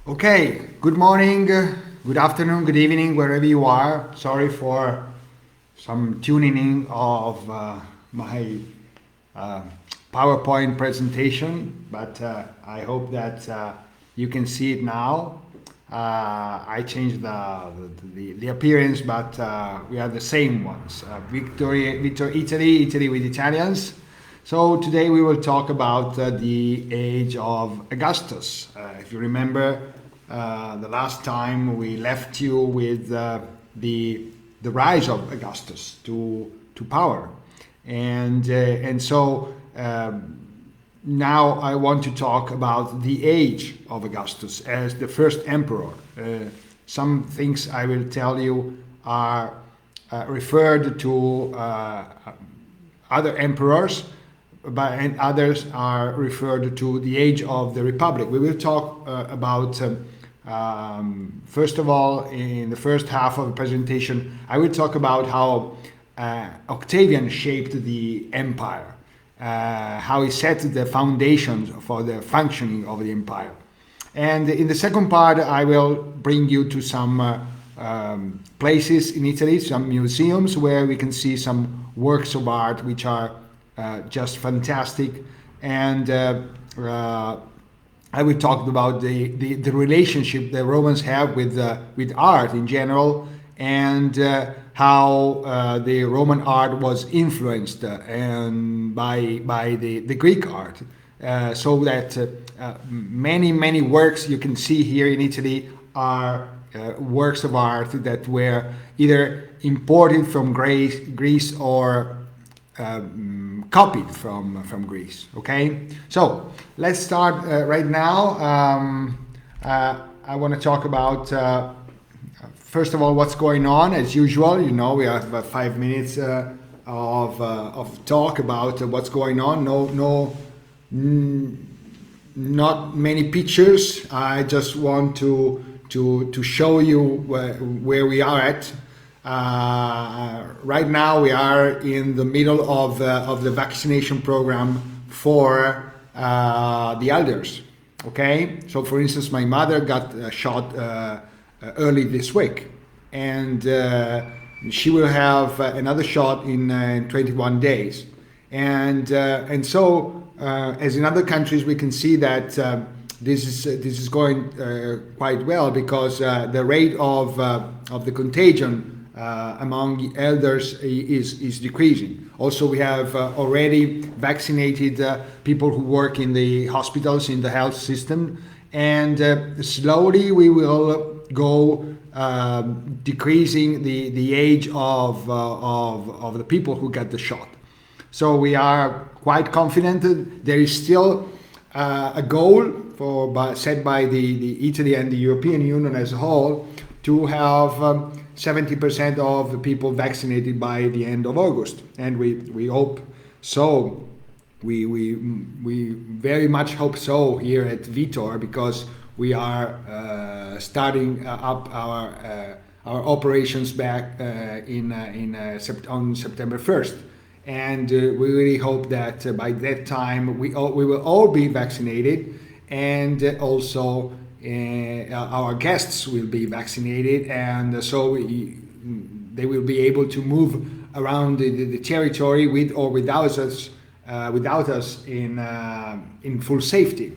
Okay, good morning, good afternoon, good evening, wherever you are. Sorry for some tuning in of my PowerPoint presentation, but I hope that you can see it now. I changed the appearance, but we are the same ones. Victor, Italy with Italians. So today we will talk about the age of Augustus. If you remember, the last time we left you with the rise of Augustus to power, and so now I want to talk about the age of Augustus as the first emperor. Some things I will tell you are referred to other emperors, and others are referred to the age of the Republic. We will talk about, first of all, in the first half of the presentation, I will talk about how Octavian shaped the empire, how he set the foundations for the functioning of the empire. And in the second part, I will bring you to some places in Italy, some museums where we can see some works of art which are just fantastic, and I will talk about the relationship the Romans have with art in general, and how the Roman art was influenced by the Greek art, so that many works you can see here in Italy are works of art that were either imported from Greece or copied from Greece. Okay, so let's start right now. I want to talk about first of all what's going on. As usual, you know, we have 5 minutes of talk about what's going on. Not many pictures. I just want to show you where we are at. Right now we are in the middle of the vaccination program for the elders. Okay, so for instance, my mother got a shot early this week, and she will have another shot in 21 days. And so as in other countries, we can see that this is going quite well, because the rate of the contagion among elders is decreasing. Also, we have already vaccinated people who work in the hospitals, in the health system, and slowly we will go decreasing the age of the people who get the shot. So we are quite confident. There is still a goal set by the Italy and the European Union as a whole to have 70% of the people vaccinated by the end of August, and we hope so. We very much hope so here at Vitor, because we are starting up our operations back on September 1st, and we really hope that by that time we will all be vaccinated, and also our guests will be vaccinated, and so they will be able to move around the territory with or without us in full safety.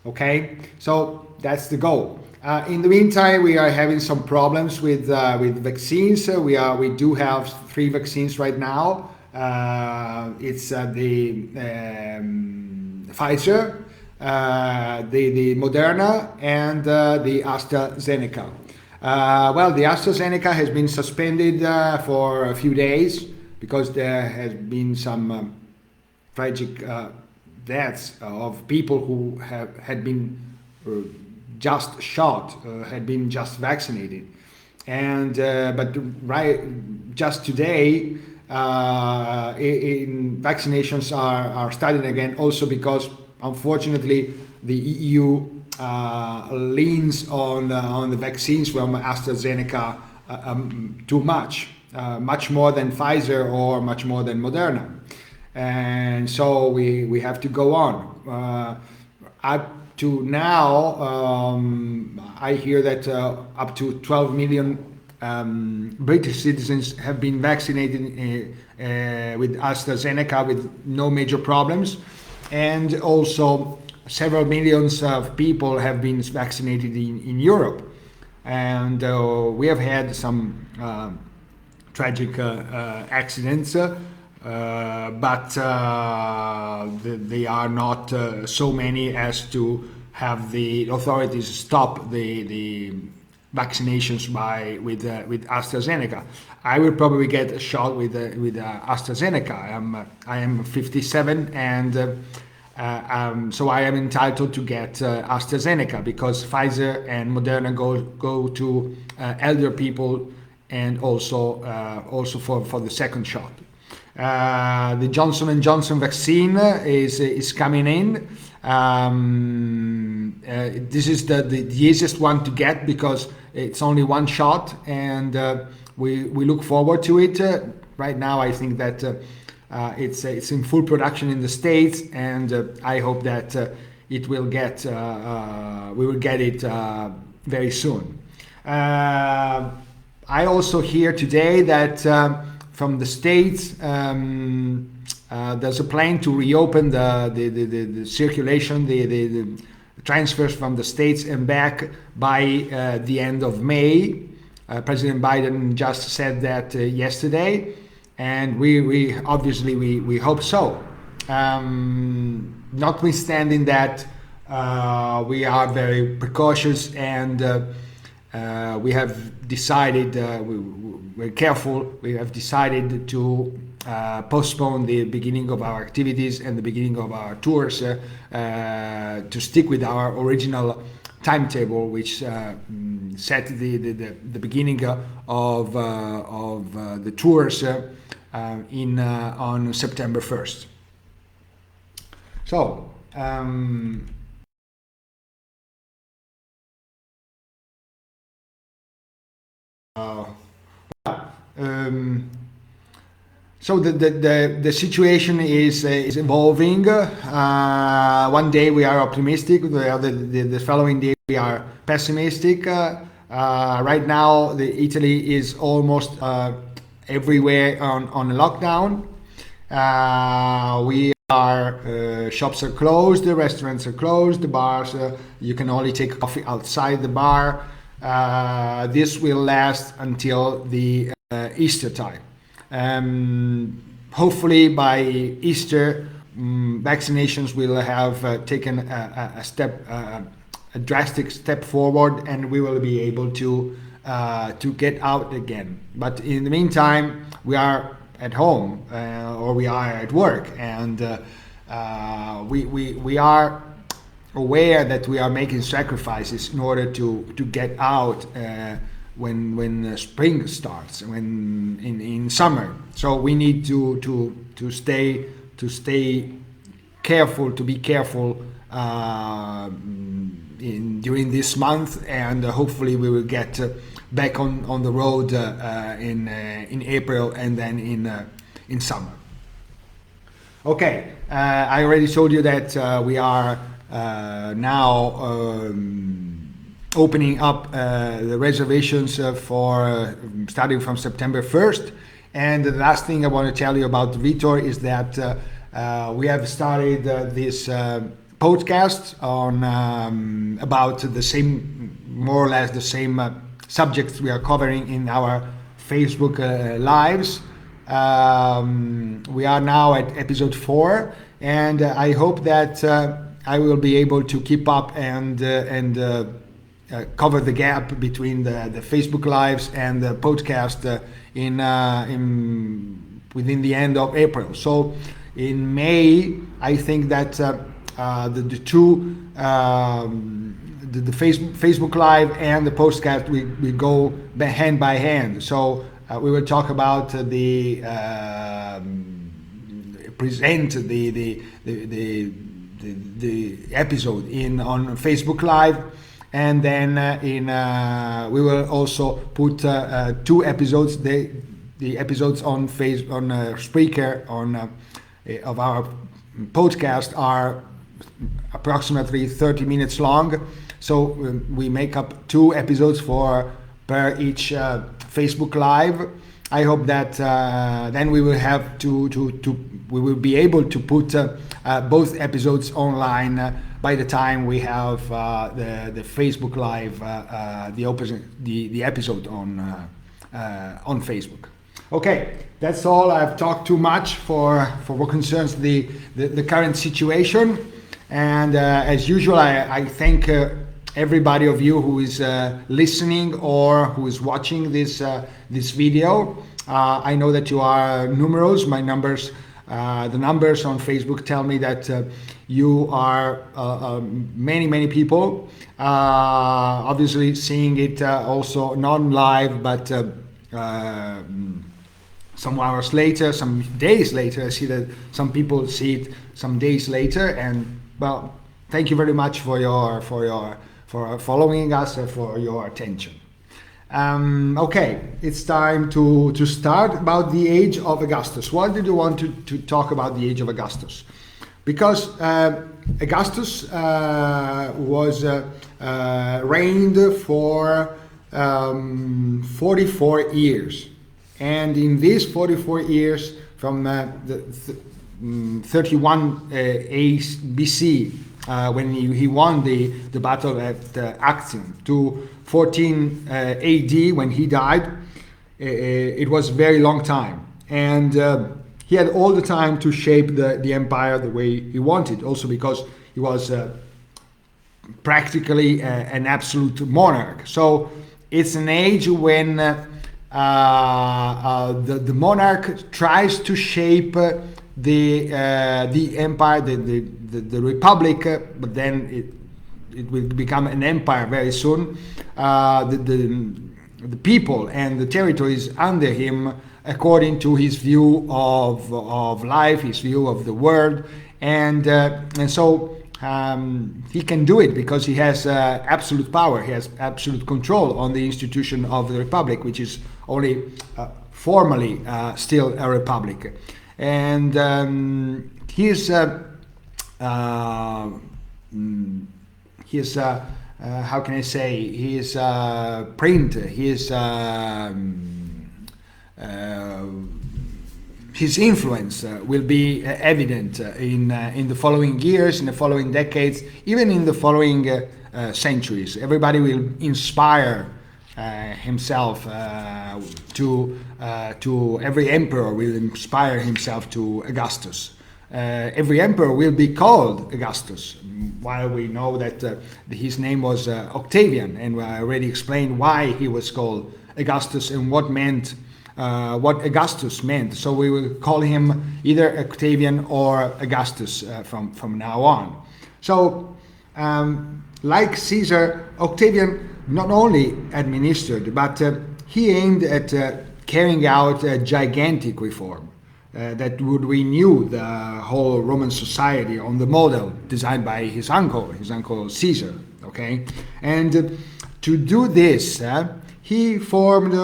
Okay, so that's the goal. In the meantime, we are having some problems with vaccines. We do have 3 vaccines right now. It's the Pfizer, the Moderna, and the AstraZeneca. Well, the AstraZeneca has been suspended for a few days because there has been some tragic deaths of people who had been just shot, had been just vaccinated, and but just today vaccinations are starting again, also because unfortunately the EU leans on the vaccines from AstraZeneca too much more than Pfizer or much more than Moderna, and so we have to go on. to now, I hear that up to 12 million British citizens have been vaccinated with AstraZeneca with no major problems, and also several millions of people have been vaccinated in Europe, and we have had some tragic accidents, but they are not so many as to have the authorities stop the vaccinations with AstraZeneca. I will probably get a shot with AstraZeneca. I am 57, and so I am entitled to get AstraZeneca, because Pfizer and Moderna go to elder people, and also for the second shot. The Johnson & Johnson vaccine is coming in. This is the easiest one to get because it's only one shot, and we look forward to it. Right now, I think that it's in full production in the States, and I hope that we will get it very soon. I also hear today that from the States there's a plan to reopen the circulation, the transfers from the States and back by the end of May. President Biden just said that yesterday, and we obviously hope so. Notwithstanding that, we are very precautious, and we have decided, we're careful. We have decided to postpone the beginning of our activities and the beginning of our tours to stick with our original timetable, which set the beginning of the tours on September 1st. So. So the situation is evolving. One day we are optimistic, the following day we are pessimistic. Right now, Italy is almost everywhere on lockdown. Shops are closed, the restaurants are closed, the bars, you can only take coffee outside the bar. This will last until the Easter time. Hopefully by Easter, vaccinations will have taken a drastic step forward, and we will be able to get out again. But in the meantime, we are at home or we are at work, and we are aware that we are making sacrifices in order to get out when spring starts, when in summer. So we need to stay careful, to be careful during this month, and hopefully we will get back on the road in April, and then in summer. Okay, I already told you that we are now opening up the reservations for starting from September 1st. And the last thing I want to tell you about Vitor is that we have started this podcast on about the same, more or less the same subjects we are covering in our Facebook lives. We are now at episode 4, and I hope that I will be able to keep up and cover the gap between the Facebook lives and the podcast within the end of April. So in May, I think that the two the Facebook live and the podcast we go hand by hand. So we will talk about present the episode on Facebook Live, and then we will also put 2 episodes, the episodes on Spreaker of our podcast are approximately 30 minutes long. So we make up 2 episodes per each Facebook Live. I hope that then we will have we will be able to put both episodes online by the time we have the Facebook Live, the episode on Facebook. Okay, that's all. I've talked too much for what concerns the current situation, and as usual, I thank everybody of you who is listening or who is watching this video. I know that you are numerous. The numbers on Facebook tell me that you are many people. Obviously, seeing it also non-live, but some hours later, some days later. I see that some people see it some days later, and well, thank you very much for following us and for your attention. Okay, it's time to start about the Age of Augustus. Why did you want to talk about the Age of Augustus? Because Augustus was reigned for 44 years. And in these 44 years, from the 31 BC, when he won the battle at Actium, to 14 AD, when he died, it was a very long time. And he had all the time to shape the empire the way he wanted, also because he was practically an absolute monarch. So it's an age when the monarch tries to shape the empire, the republic, but then it will become an empire very soon. The people and the territories under him, according to his view of life, his view of the world, and so he can do it because he has absolute power. He has absolute control on the institution of the republic, which is only formally still a republic. And his how can I say, his print, his influence will be evident in the following years, in the following decades, even in the following centuries. Everybody will inspire himself to every emperor will inspire himself to Augustus. Every emperor will be called Augustus, while we know that his name was Octavian, and I already explained why he was called Augustus and what Augustus meant. So we will call him either Octavian or Augustus from now on. So like Caesar, Octavian not only administered, but he aimed at carrying out a gigantic reform that would renew the whole Roman society on the model designed by his uncle Caesar. Okay, and to do this, he formed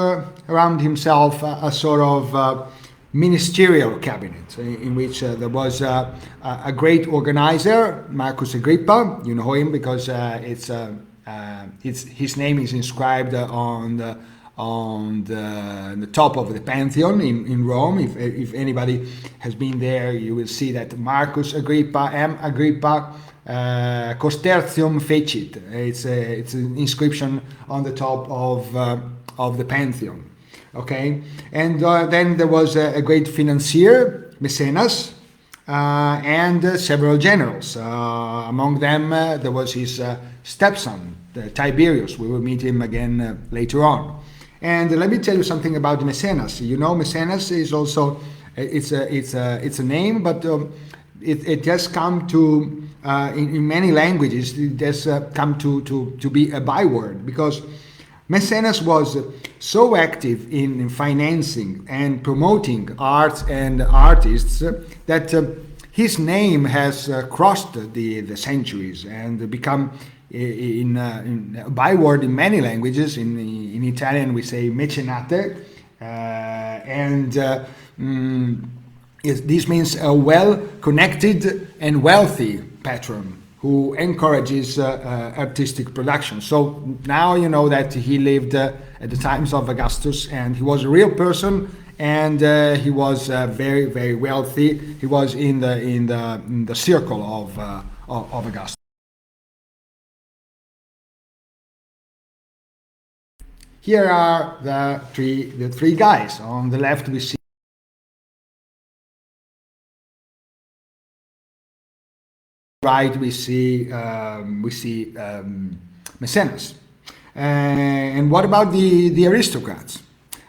around himself a sort of ministerial cabinet in which there was a great organizer, Marcus Agrippa. You know him because his name is inscribed on the top of the Pantheon in Rome. If anybody has been there, you will see that Marcus Agrippa, M. Agrippa, Costertium fecit. It's an inscription on the top of the Pantheon. Okay, and then there was a great financier, Maècenas, and several generals. Among them, there was his stepson, Tiberius. We will meet him again later on. And let me tell you something about Maècenas. You know, Maècenas is also it's a name, but it has come to in many languages. It has come to be a byword, because Maècenas was so active in financing and promoting arts and artists that his name has crossed the centuries and become in a byword in many languages. In Italian we say mecenate, and this means a well-connected and wealthy patron who encourages artistic production. So now you know that he lived at the times of Augustus, and he was a real person, and he was very, very wealthy. He was in the circle of Augustus. Here are the three guys. On the left we see right we see Maècenas. And what about the aristocrats?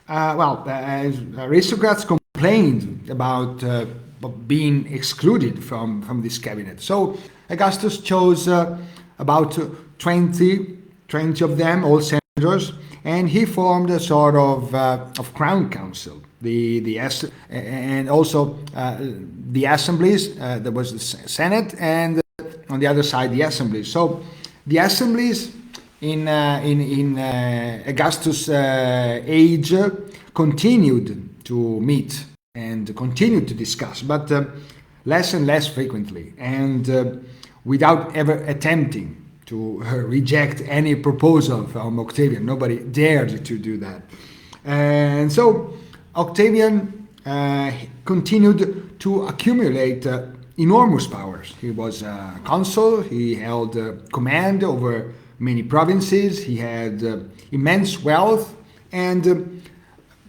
Aristocrats complained about being excluded from this cabinet. So Augustus chose about 20 of them, all senators, and he formed a sort of crown council. And also the assemblies. There was the Senate, and on the other side the assemblies. So the assemblies in Augustus' age continued to meet and continued to discuss, but less and less frequently, and without ever attempting to reject any proposal from Octavian. Nobody dared to do that. And so Octavian continued to accumulate enormous powers. He was a consul, he held command over many provinces, he had immense wealth, and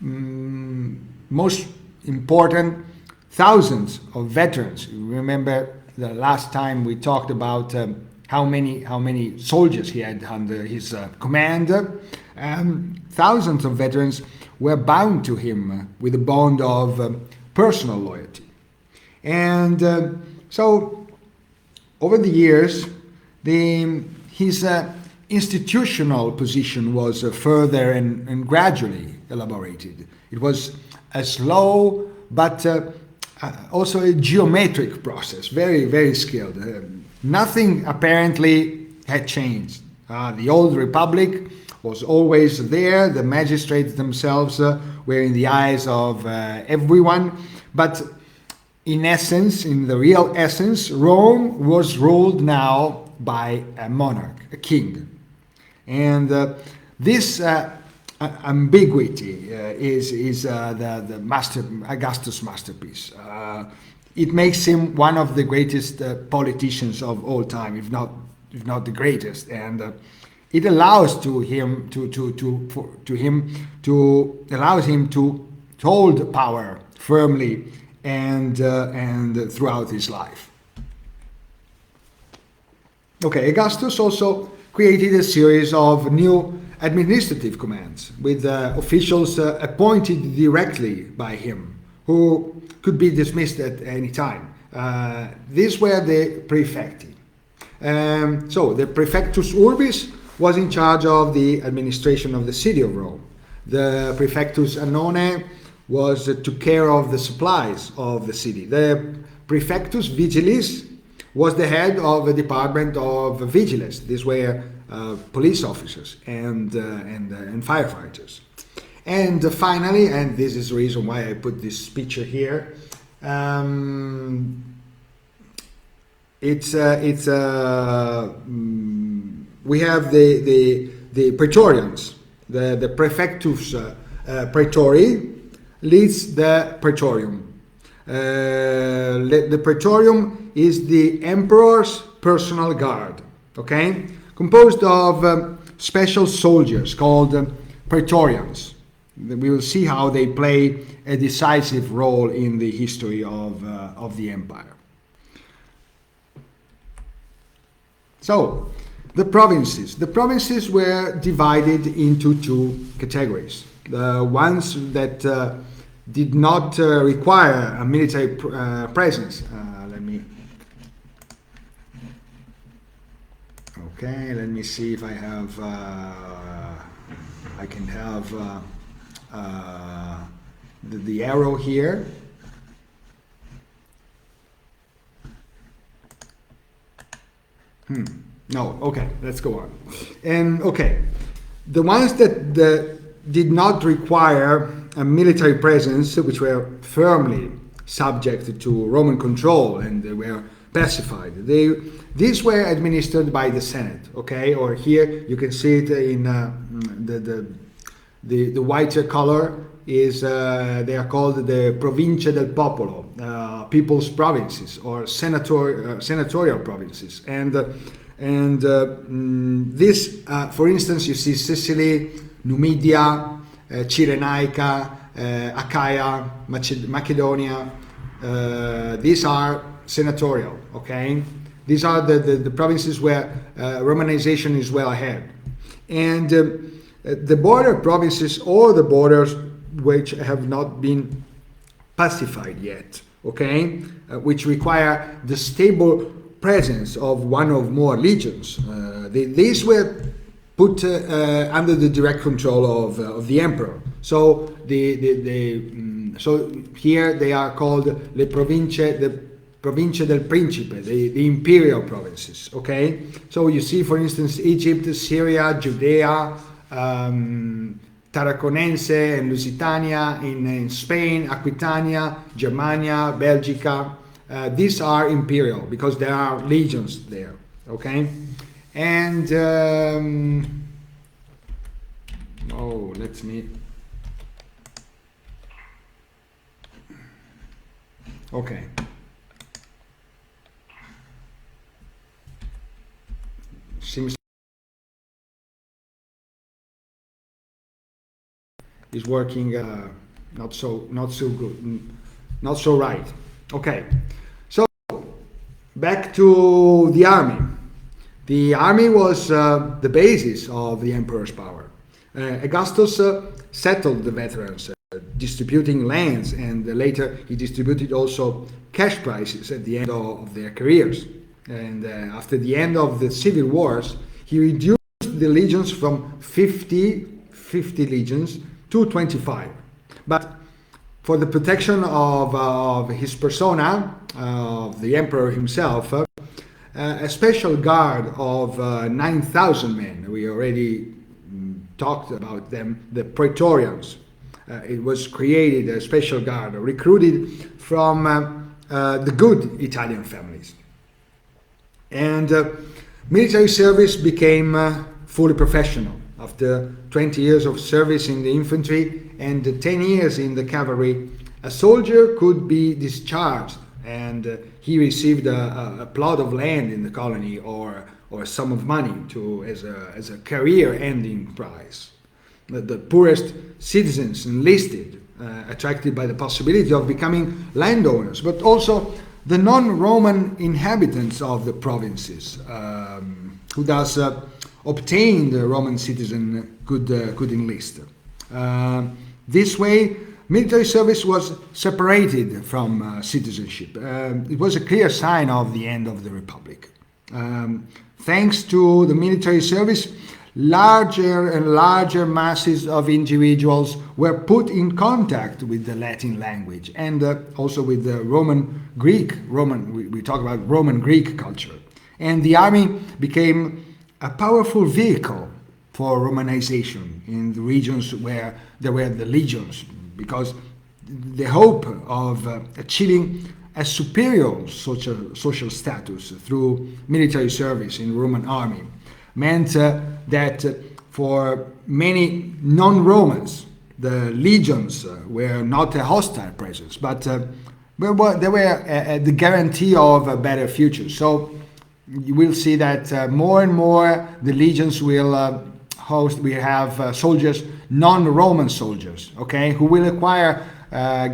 most important, thousands of veterans. You remember the last time we talked about how many soldiers he had under his command. Thousands of veterans were bound to him with a bond of personal loyalty. And so over the years, his institutional position was further and gradually elaborated. It was a slow but also a geometric process, very, very skilled. Nothing apparently had changed. The old republic was always there. The magistrates themselves were in the eyes of everyone. But in essence, in the real essence, Rome was ruled now by a monarch, a king. And this ambiguity is the Augustus' masterpiece. It makes him one of the greatest politicians of all time, if not the greatest, and it allows him to hold power firmly and throughout his life. Okay, Augustus also created a series of new administrative commands with officials appointed directly by him, who could be dismissed at any time. These were the praefecti. So the praefectus urbis was in charge of the administration of the city of Rome. The praefectus annone took care of the supplies of the city. The praefectus vigilis was the head of a department of vigilance. These were police officers and firefighters. And finally, and this is the reason why I put this picture here, we have the Praetorians. The Praefectus Praetori leads the Praetorium. The Praetorium is the emperor's personal guard, okay? Composed of special soldiers called Praetorians. We will see how they play a decisive role in the history of the empire. So, the provinces were divided into two categories. The ones that did not require a military presence. Let me see if I have. I can have the arrow here. No. Okay. Let's go on. And okay, the ones that did not require a military presence, which were firmly subject to Roman control, and they were pacified. These were administered by the Senate, okay? Or here you can see it in the whiter color is they are called the Provincia del Popolo, people's provinces, or senatorial provinces. This, for instance, you see Sicily, Numidia, Cyrenaica, Achaia, Macedonia. These are senatorial, okay? These are the provinces where Romanization is well ahead. And the border provinces, or the borders which have not been pacified yet, okay, which require the stable presence of one or more legions. These were put under the direct control of the emperor. So so here they are called le province, the Provincia del Principe, the imperial provinces. Okay, so you see, for instance, Egypt, Syria, Judea, Tarraconense and Lusitania in Spain, Aquitania, Germania, Belgica. These are imperial because there are legions there. Okay, and okay. Seems is working not so good, not so right. Okay, so back to the army. The army was the basis of the emperor's power. Augustus settled the veterans, distributing lands, and later he distributed also cash prizes at the end of their careers. And after the end of the civil wars, he reduced the legions from 50 legions to 25. But for the protection of his persona, of the emperor himself, a special guard of 9,000 men, we already talked about them, the Praetorians. It was created, a special guard, recruited from the good Italian families. And military service became fully professional. After 20 years of service in the infantry and 10 years in the cavalry, a soldier could be discharged, and he received a plot of land in the colony or a sum of money as a career-ending prize. The poorest citizens enlisted, attracted by the possibility of becoming landowners, but also the non-Roman inhabitants of the provinces, who thus obtained a Roman citizen could enlist. This way, military service was separated from citizenship. It was a clear sign of the end of the Republic. Thanks to the military service, larger and larger masses of individuals were put in contact with the Latin language and also with the we talk about Roman Greek culture. And the army became a powerful vehicle for Romanization in the regions where there were the legions, because the hope of achieving a superior social status through military service in Roman army meant that for many non-Romans, the legions were not a hostile presence, but they were the guarantee of a better future. So you will see that more and more the legions will have soldiers, non-Roman soldiers, okay, who will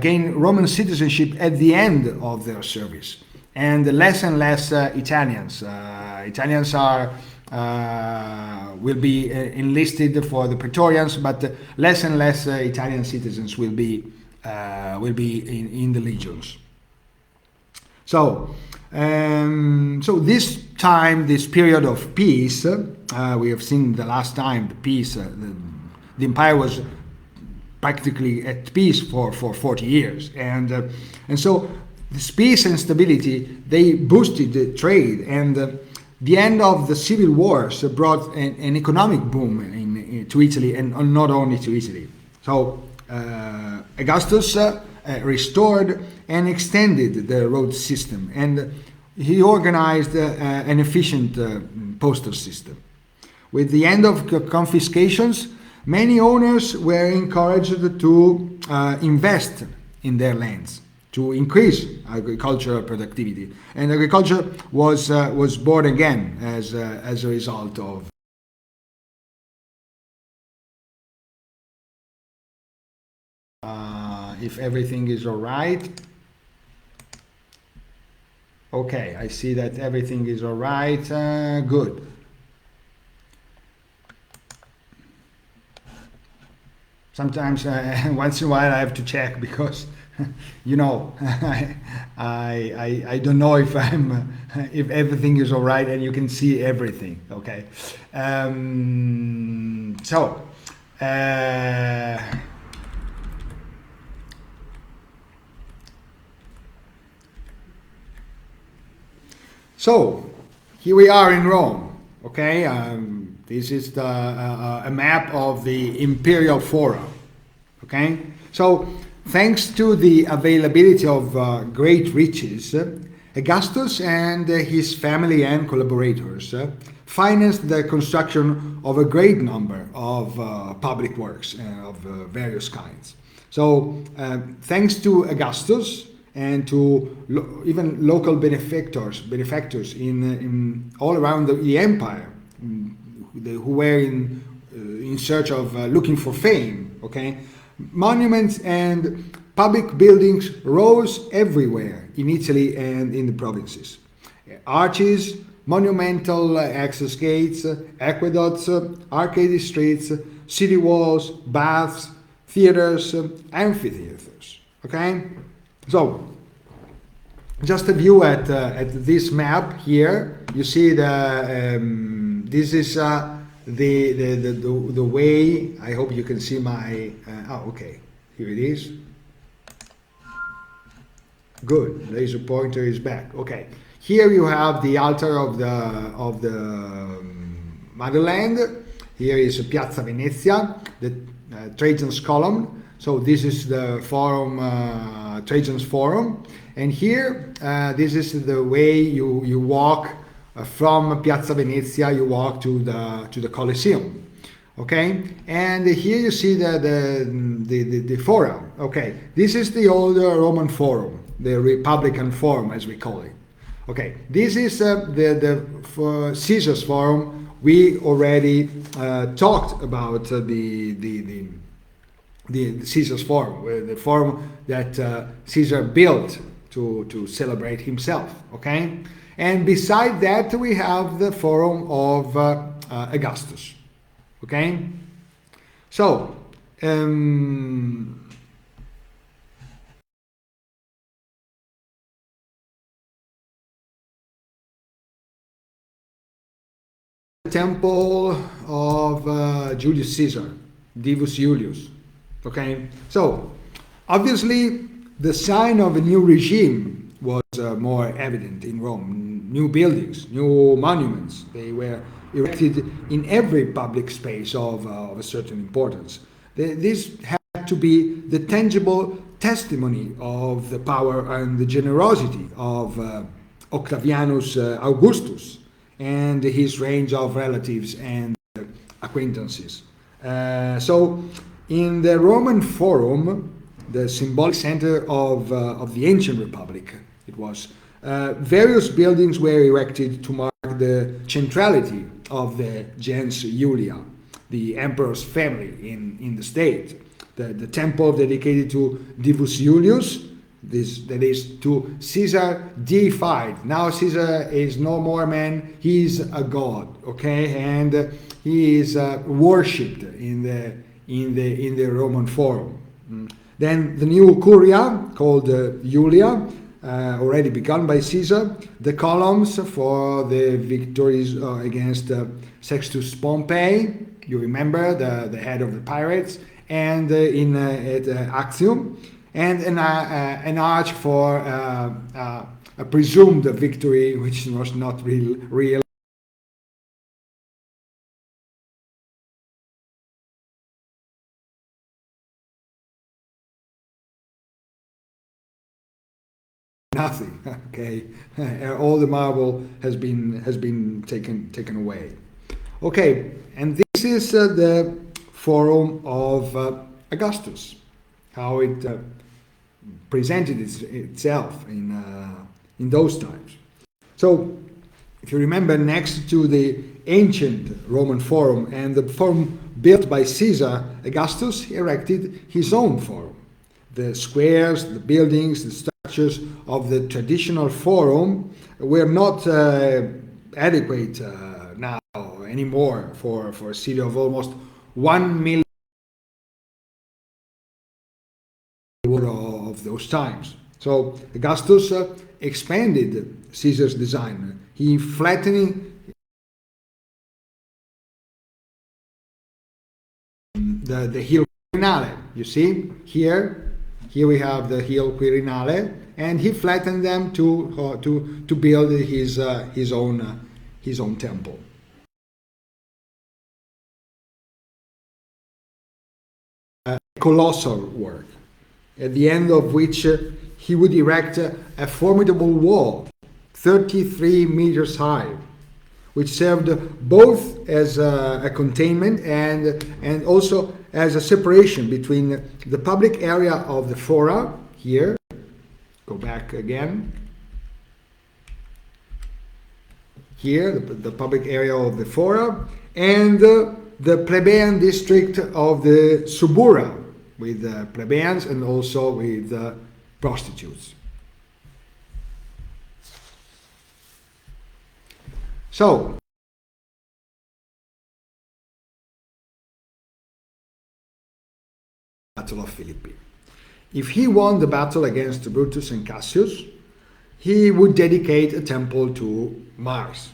gain Roman citizenship at the end of their service, and less Italians. Italians will be enlisted for the Praetorians, but less and less Italian citizens will be in the legions. So this period of peace, we have seen the last time the peace, the empire was practically at peace for 40 years, and so this peace and stability, they boosted the trade, and the end of the civil wars brought an economic boom to Italy, and not only to Italy. So Augustus restored and extended the road system, and he organized an efficient postal system. With the end of confiscations, many owners were encouraged to invest in their lands to increase agricultural productivity, and agriculture was born again as a result of. If everything is all right. Okay, I see that everything is all right. Good. Sometimes, once in a while, I have to check because, you know, I don't know if if everything is all right and you can see everything. Okay, so. So, here we are in Rome, okay? This is a map of the Imperial Forum, okay? So, thanks to the availability of great riches, Augustus and his family and collaborators financed the construction of a great number of public works of various kinds. So, thanks to Augustus, and to even local benefactors in all around the empire, who were in search of looking for fame. Okay, monuments and public buildings rose everywhere in Italy and in the provinces. Arches, monumental access gates, aqueducts, arcade streets, city walls, baths, theaters, amphitheaters. Okay. So, just a view at this map here. You see this is the way. I hope you can see my. Okay, here it is. Good. Laser pointer is back. Okay. Here you have the altar of the motherland. Here is Piazza Venezia, the Trajan's column. So this is the Forum, Trajan's Forum, and here this is the way you walk from Piazza Venezia. You walk to the Colosseum, okay? And here you see the Forum. Okay, this is the old Roman Forum, the Republican Forum as we call it. Okay, this is the Caesar's Forum. We already talked about the Caesar's Forum, the forum that Caesar built to celebrate himself, okay? And beside that, we have the Forum of Augustus, okay? So, the temple of Julius Caesar, Divus Iulius. Okay, so obviously the sign of a new regime was more evident in Rome. New buildings, new monuments, they were erected in every public space of a certain importance. This had to be the tangible testimony of the power and the generosity of Octavianus Augustus and his range of relatives and acquaintances. So, in the Roman Forum, the symbolic center of the ancient republic, it was, various buildings were erected to mark the centrality of the gens Iulia, the emperor's family in the state. The temple dedicated to Divus Iulius, that is to Caesar deified. Now Caesar is no more man, he is a god, okay, and he is worshipped in the Roman Forum. Then the new Curia, called Iulia, already begun by Caesar, the columns for the victories against Sextus Pompey, you remember, the head of the pirates, and at Actium, and an arch for a presumed victory, which was not real. nothing. Okay, all the marble has been taken away. Okay, and this is the Forum of Augustus, how it presented itself in those times. So, if you remember, next to the ancient Roman Forum and the Forum built by Caesar, Augustus erected his own forum. The squares, the buildings, the structures of the traditional forum were not adequate now anymore for a city of almost 1 million of those times. So Augustus expanded Caesar's design. He flattened the hill Quirinale. You see here we have the hill Quirinale, and he flattened them to build his own temple. Colossal work, at the end of which he would erect a formidable wall, 33 meters high, which served both as a containment and also as a separation between the public area of the fora, here, go back again, here, the public area of the fora, and the plebeian district of the subura, with plebeians and also with prostitutes. So, Battle of Philippi. If he won the battle against Brutus and Cassius, he would dedicate a temple to Mars.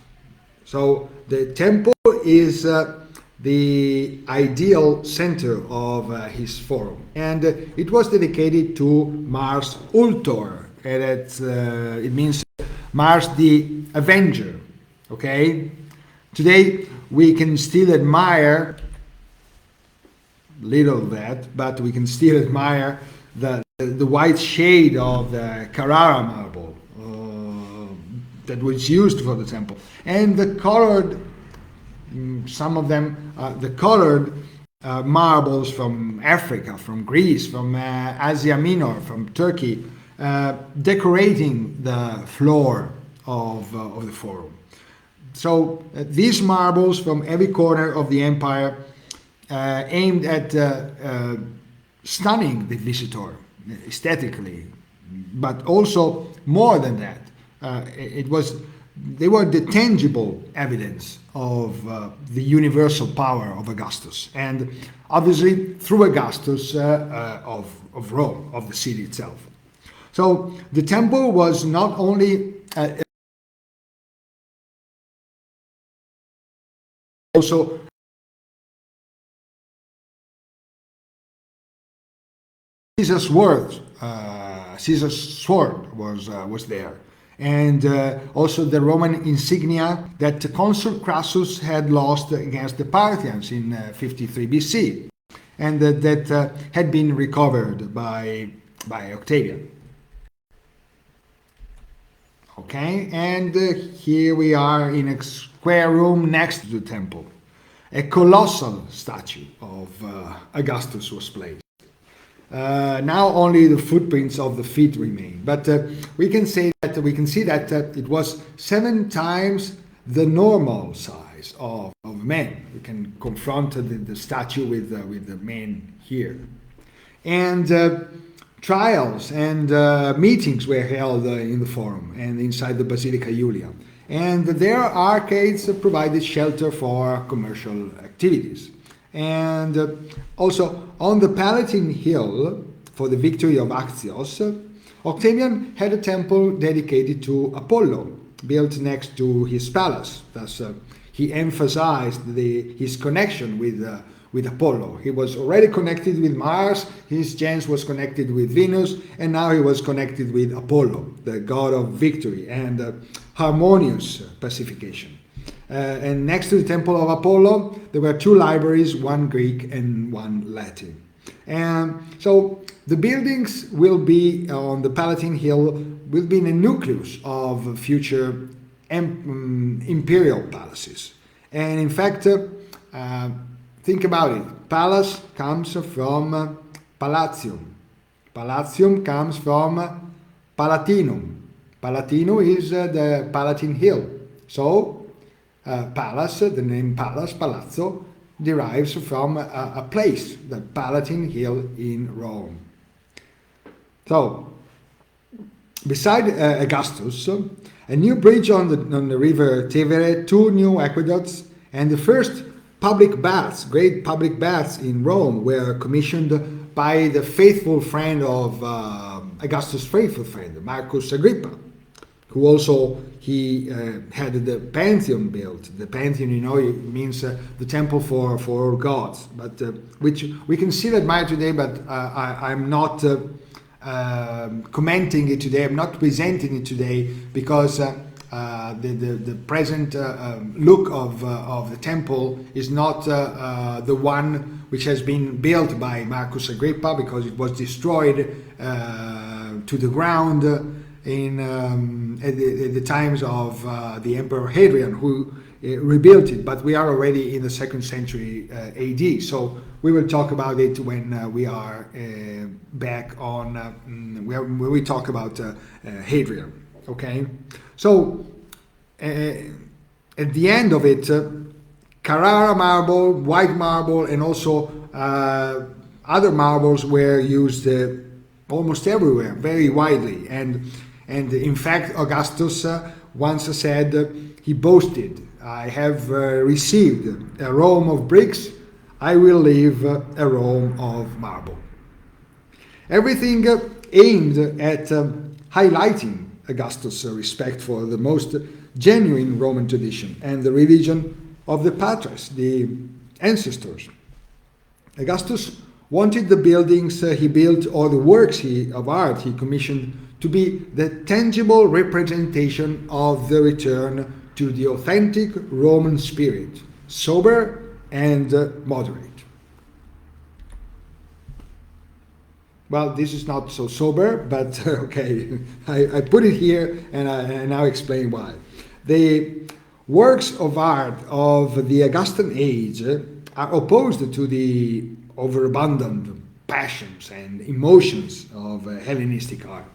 So the temple is the ideal center of his forum, and it was dedicated to Mars Ultor, and it means Mars the Avenger. Okay, today we can still admire little of that, but we can still admire the white shade of the Carrara marble that was used for the temple, and the colored, some of them, the colored marbles from Africa, from Greece, from Asia Minor, from Turkey, decorating the floor of the forum. So these marbles from every corner of the empire aimed at stunning the visitor aesthetically, but also more than that. They were the tangible evidence of the universal power of Augustus, and obviously through Augustus of Rome, of the city itself. So the temple was not only also Caesar's sword was there, and also the Roman insignia that Consul Crassus had lost against the Parthians in 53 BC, and that had been recovered by Octavian. Okay, and here we are in a square room next to the temple. A colossal statue of Augustus was placed. Now only the footprints of the feet remain, but we can see that it was 7 times the normal size of men. We can confront the statue with the men here, and trials and meetings were held in the forum and inside the Basilica Julia, and their arcades provided shelter for commercial activities. And also on the Palatine Hill, for the victory of Axios, Octavian had a temple dedicated to Apollo, built next to his palace. Thus, he emphasized his connection with Apollo. He was already connected with Mars, his gens was connected with Venus, and now he was connected with Apollo, the god of victory and harmonious pacification. And next to the temple of Apollo, there were 2 libraries, one Greek and one Latin. And so the buildings will be on the Palatine Hill, will be in the nucleus of future imperial palaces. And in fact, think about it. Palace comes from palatium. Palatium comes from Palatinum. Palatino is the Palatine Hill. So, palace, the name palace, palazzo, derives from a place, the Palatine Hill in Rome. So, beside Augustus, a new bridge on the river Tevere, 2 new aqueducts, and the first public baths, great public baths in Rome, were commissioned by the faithful friend of Augustus' faithful friend, Marcus Agrippa, who also had the Pantheon built. The Pantheon, you know, it means the temple for all gods, but which we can still admire today. But I'm not commenting it today. I'm not presenting it today because the present look of the temple is not the one which has been built by Marcus Agrippa, because it was destroyed to the ground at the times of the Emperor Hadrian, who rebuilt it. But we are already in the 2nd century AD, so we will talk about it when we are back on when we talk about Hadrian. Okay, so at the end of it, Carrara marble, white marble, and also other marbles were used almost everywhere, very widely. And in fact, Augustus once said, he boasted, "I have received a Rome of bricks, I will leave a Rome of marble." Everything aimed at highlighting Augustus' respect for the most genuine Roman tradition and the religion of the patres, the ancestors. Augustus wanted the buildings he built or the works of art he commissioned to be the tangible representation of the return to the authentic Roman spirit, sober and moderate. Well, this is not so sober, but okay, I put it here and I now explain why. The works of art of the Augustan age are opposed to the overabundant passions and emotions of Hellenistic art.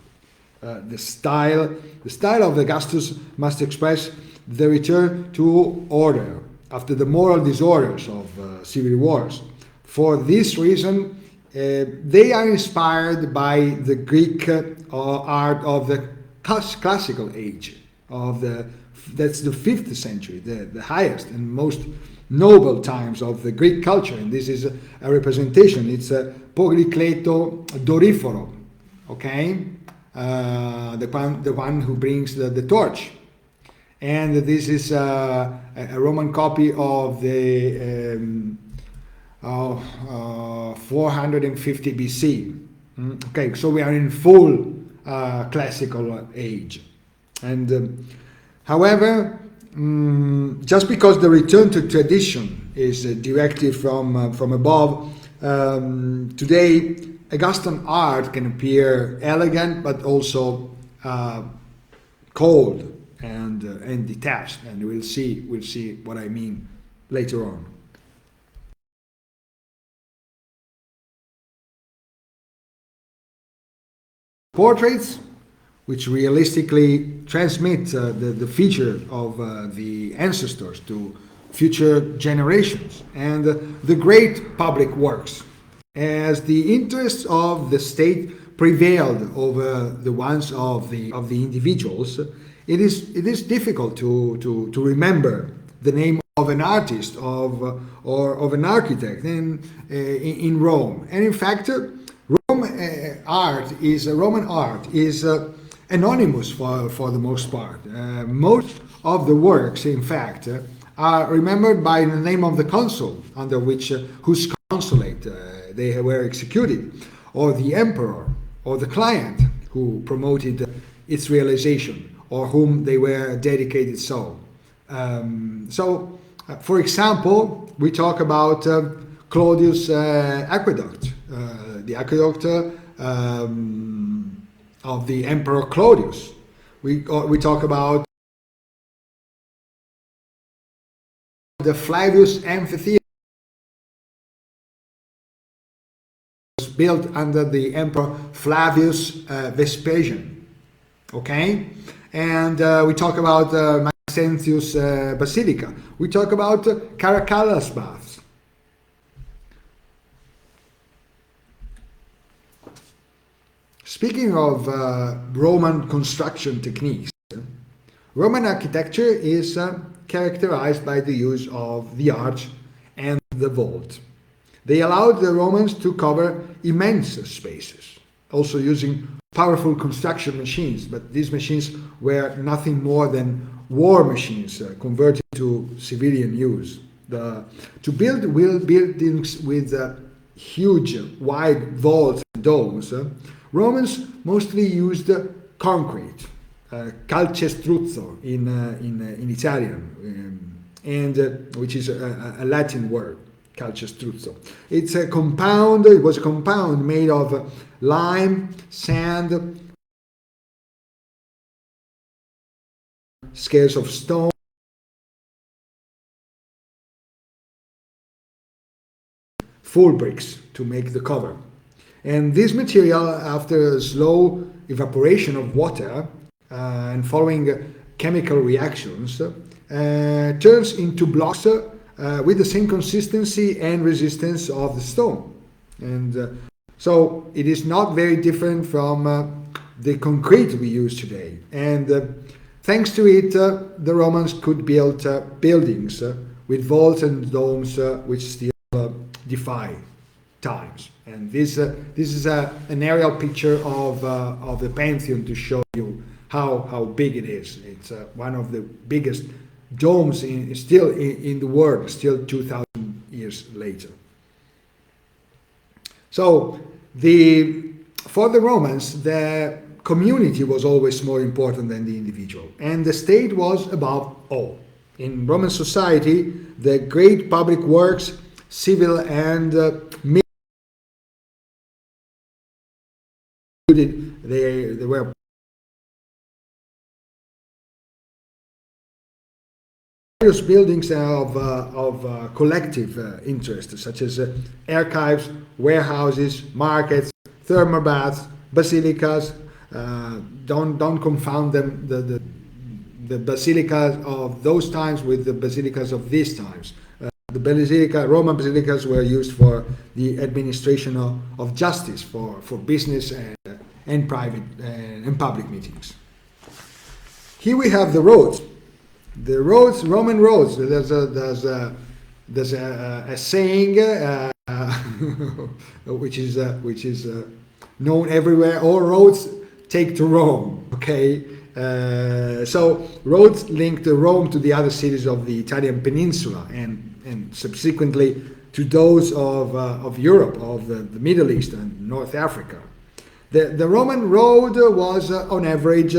The style of Augustus must express the return to order after the moral disorders of civil wars. For this reason, they are inspired by the Greek art of the classical age, that's the 5th century, the highest and most noble times of the Greek culture. And this is a representation. It's a Polycleto Doriforo, okay? The one who brings the torch. And this is a Roman copy of the 450 BC. Okay, so we are in full classical age. And however, just because the return to tradition is directed from above, today Augustan art can appear elegant, but also cold and detached, and we'll see what I mean later on. Portraits, which realistically transmit the feature of the ancestors to future generations, and the great public works. As the interests of the state prevailed over the ones of the individuals, it is difficult to remember the name of an artist or of an architect in Rome. And in fact, Roman art is anonymous for the most part. Most of the works, in fact, are remembered by the name of the consul under whose consulate they were executed, or the emperor, or the client who promoted its realization, or whom they were dedicated so. For example, we talk about Claudius' aqueduct. The aqueduct the Emperor Claudius. We talk about the Flavius Amphitheater, was built under the Emperor Flavius Vespasian. Okay, and we talk about Maècenas Basilica. We talk about Caracalla's baths. Speaking of Roman construction techniques, Roman architecture is characterized by the use of the arch and the vault. They allowed the Romans to cover immense spaces, also using powerful construction machines, but these machines were nothing more than war machines converted to civilian use. To build buildings with huge, wide vaults and domes, Romans mostly used concrete, calcestruzzo in Italian, and which is a Latin word, calcestruzzo. It was a compound made of lime, sand, scales of stone, full bricks to make the cover. And this material, after a slow evaporation of water and following chemical reactions, turns into blocks with the same consistency and resistance of the stone. And so it is not very different from the concrete we use today. And thanks to it, the Romans could build buildings with vaults and domes which still defy times. And this is an aerial picture of the Pantheon to show you how big it is. It's one of the biggest domes still in the world, still 2,000 years later. So for the Romans, the community was always more important than the individual, and the state was above all. In Roman society, the great public works, civil and they were various buildings of collective interest, such as archives, warehouses, markets, thermal baths, basilicas. Don't confound them, the basilicas of those times with the basilicas of these times. The Roman basilicas were used for the administration of justice, for business and private and public meetings. Here we have the roads. The roads, Roman roads. There's a saying which is known everywhere. All roads take to Rome. Okay, so roads linked Rome to the other cities of the Italian peninsula and subsequently to those of Europe, of the Middle East and North Africa. The Roman road was on average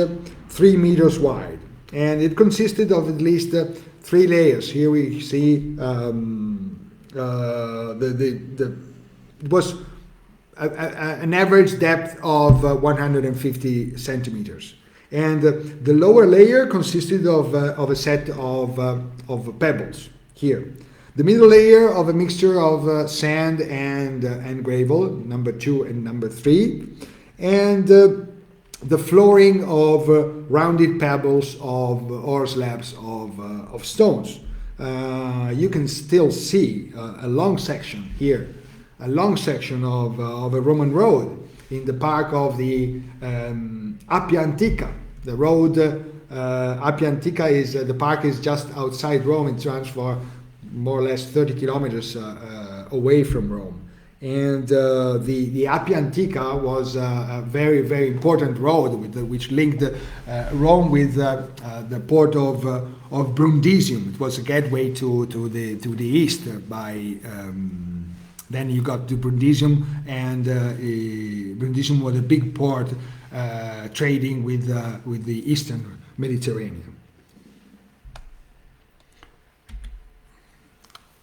3 meters wide, and it consisted of at least 3 layers. Here we see it was an average depth of 150 centimeters, and the lower layer consisted of a set of pebbles here. The middle layer of a mixture of sand and gravel, number 2 and number 3, and the flooring of rounded pebbles or slabs of stones. You can still see a long section here, a long section of a Roman road in the park of the Appia Antica. The road Appia Antica the park is just outside Rome. It runs for more or less 30 kilometers away from Rome. And the Appia Antica was a very, very important road which linked Rome with the port of Brundisium. It was a gateway to the east. Then you got to Brundisium, and Brundisium was a big port trading with the eastern Mediterranean.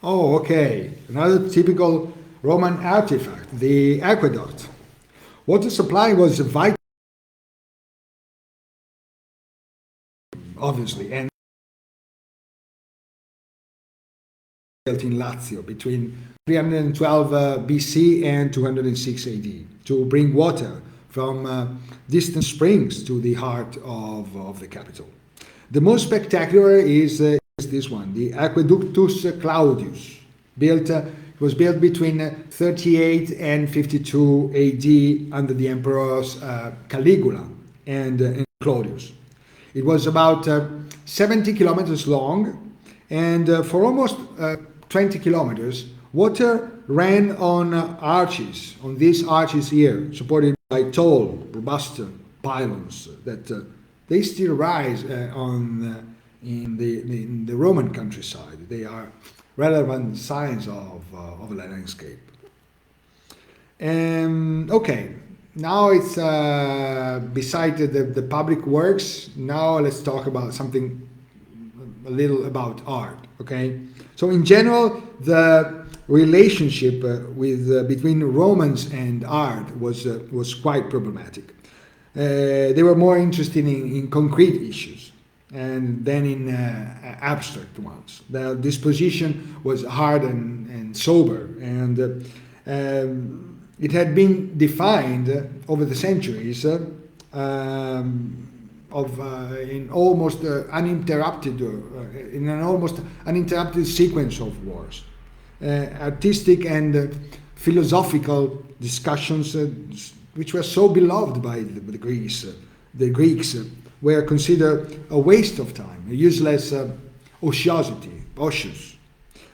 Oh, okay. Another typical Roman artifact, the aqueduct. Water supply was vital, obviously, and built in Lazio between 312 BC and 206 AD to bring water from distant springs to the heart of the capital. The most spectacular is this one, the Aqueductus Claudius. It was built between 38 and 52 AD under the emperors Caligula and Claudius. It was about 70 kilometers long, and for almost 20 kilometers, water ran on arches, on these arches here, supported by tall, robust pylons that they still rise in the Roman countryside. They are relevant signs of the landscape. Okay, now it's beside the public works. Now let's talk about something a little about art. Okay, so in general, the relationship between Romans and art was quite problematic. They were more interested in concrete issues and then in abstract ones. The disposition was hard and sober, and it had been defined over the centuries in almost uninterrupted in an almost uninterrupted sequence of wars. Artistic and philosophical discussions, which were so beloved by the Greeks, were considered a waste of time, a useless ocious.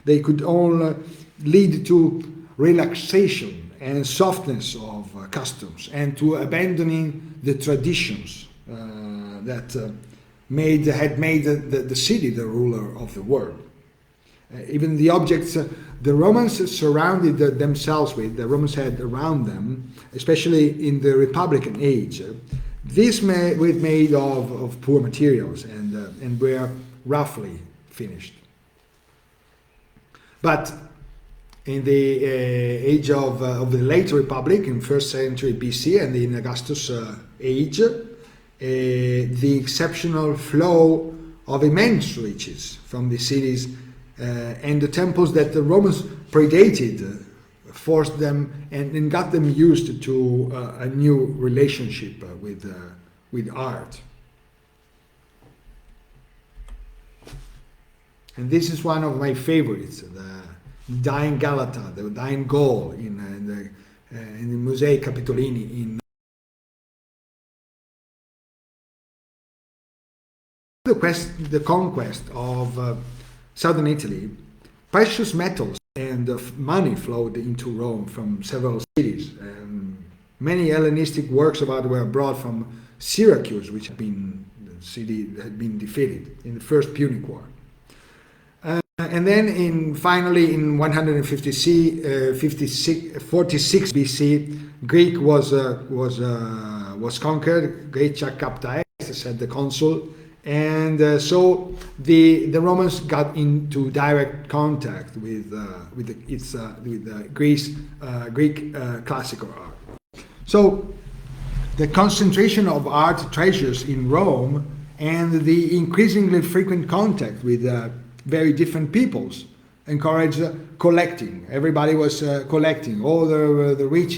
They could only lead to relaxation and softness of customs, and to abandoning the traditions that had made the city the ruler of the world. Even the objects the Romans surrounded themselves with, the Romans had around them, especially in the Republican age, these were made of poor materials and were roughly finished. But in the age of the late Republic, in 1st century BC and in Augustus' age, the exceptional flow of immense riches from the cities and the temples that the Romans predated forced them and got them used to a new relationship with art. And this is one of my favorites, the Dying Galata, the Dying Gaul in the Musei Capitolini in the conquest of southern Italy. Precious metals and money flowed into Rome from several cities. Many Hellenistic works of art were brought from Syracuse, which had been the city that had been defeated in the First Punic War. And then finally in 146 BC, Greek was conquered. Grecia capta est, said the consul. And so the Romans got into direct contact with Greek classical art. So the concentration of art treasures in Rome and the increasingly frequent contact with very different peoples encouraged collecting. Everybody was collecting. All the rich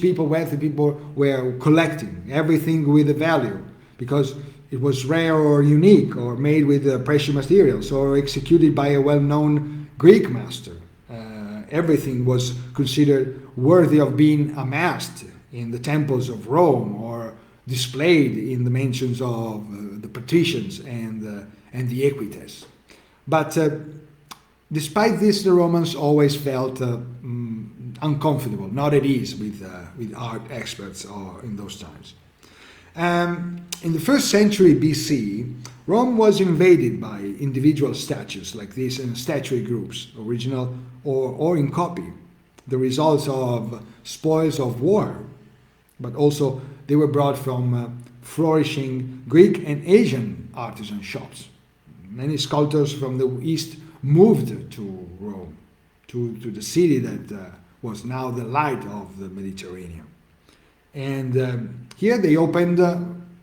people, wealthy people were collecting everything with a value, because it was rare or unique or made with precious materials or executed by a well-known Greek master. Everything was considered worthy of being amassed in the temples of Rome or displayed in the mansions of the patricians and the equites. But despite this, the Romans always felt uncomfortable, not at ease with art experts in those times. In the 1st century BC, Rome was invaded by individual statues like this and statuary groups, original or in copy, the results of spoils of war, but also they were brought from flourishing Greek and Asian artisan shops. Many sculptors from the East moved to Rome, to the city that was now the light of the Mediterranean. And here they opened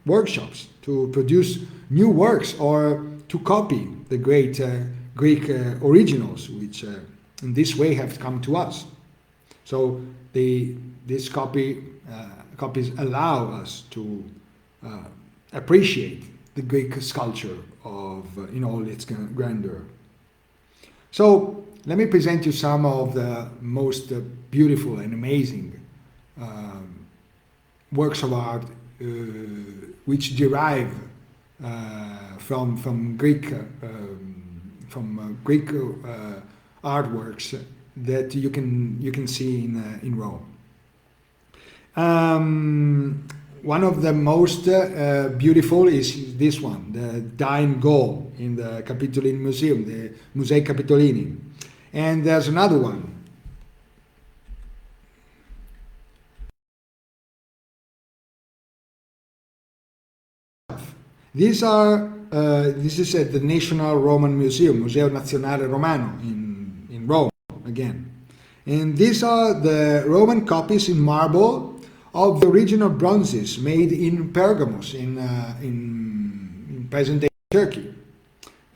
workshops to produce new works or to copy the great Greek originals, which in this way have come to us. So these copies allow us to appreciate the Greek sculpture in all its grandeur. So let me present you some of the most beautiful and amazing works of art which derive from Greek artworks that you can see in Rome. One of the most beautiful is this one, the Dying Gaul in the Capitoline Museum, the Musei Capitolini. And there's another one. This is at the National Roman Museum, Museo Nazionale Romano in Rome again. And these are the Roman copies in marble of the original bronzes made in Pergamos in present-day Turkey,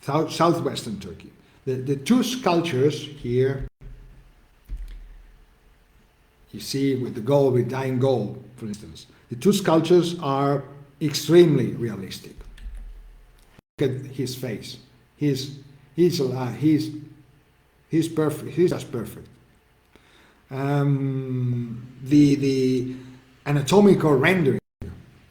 southwestern Turkey. The two sculptures here, you see with the gold, with Dying Gaul, for instance, the two sculptures are extremely realistic. Look at his face. He's perfect. He's just perfect. The anatomical rendering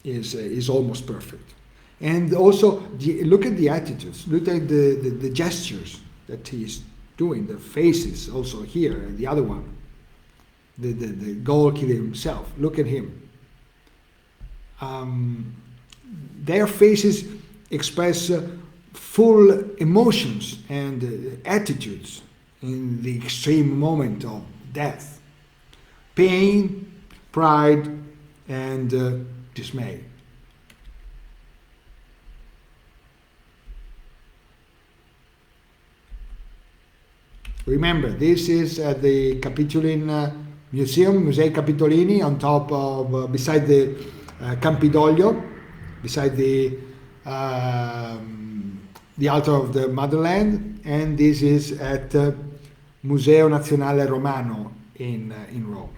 is almost perfect, and also look at the attitudes. Look at the gestures that he's doing. The faces also here, and the other one, the Gaul killer himself. Look at him. Their faces express full emotions and attitudes in the extreme moment of death, pain, pride, and dismay. Remember, this is at the Capitoline Museum, Musei Capitolini, on top of, beside the Campidoglio, beside the altar of the motherland, and this is at Museo Nazionale Romano in Rome.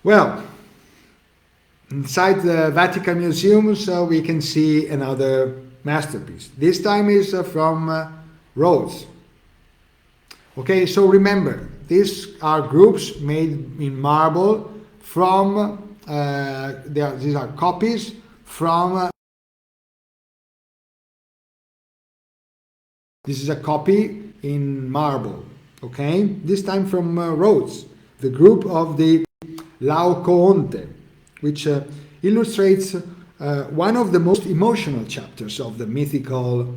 Well, inside the Vatican Museum, so we can see another masterpiece. This time is from Rhodes. Okay, so remember, these are groups made in marble from, these are copies from, this is a copy in marble, okay? This time from Rhodes, the group of the Laukorne, which illustrates one of the most emotional chapters of the mythical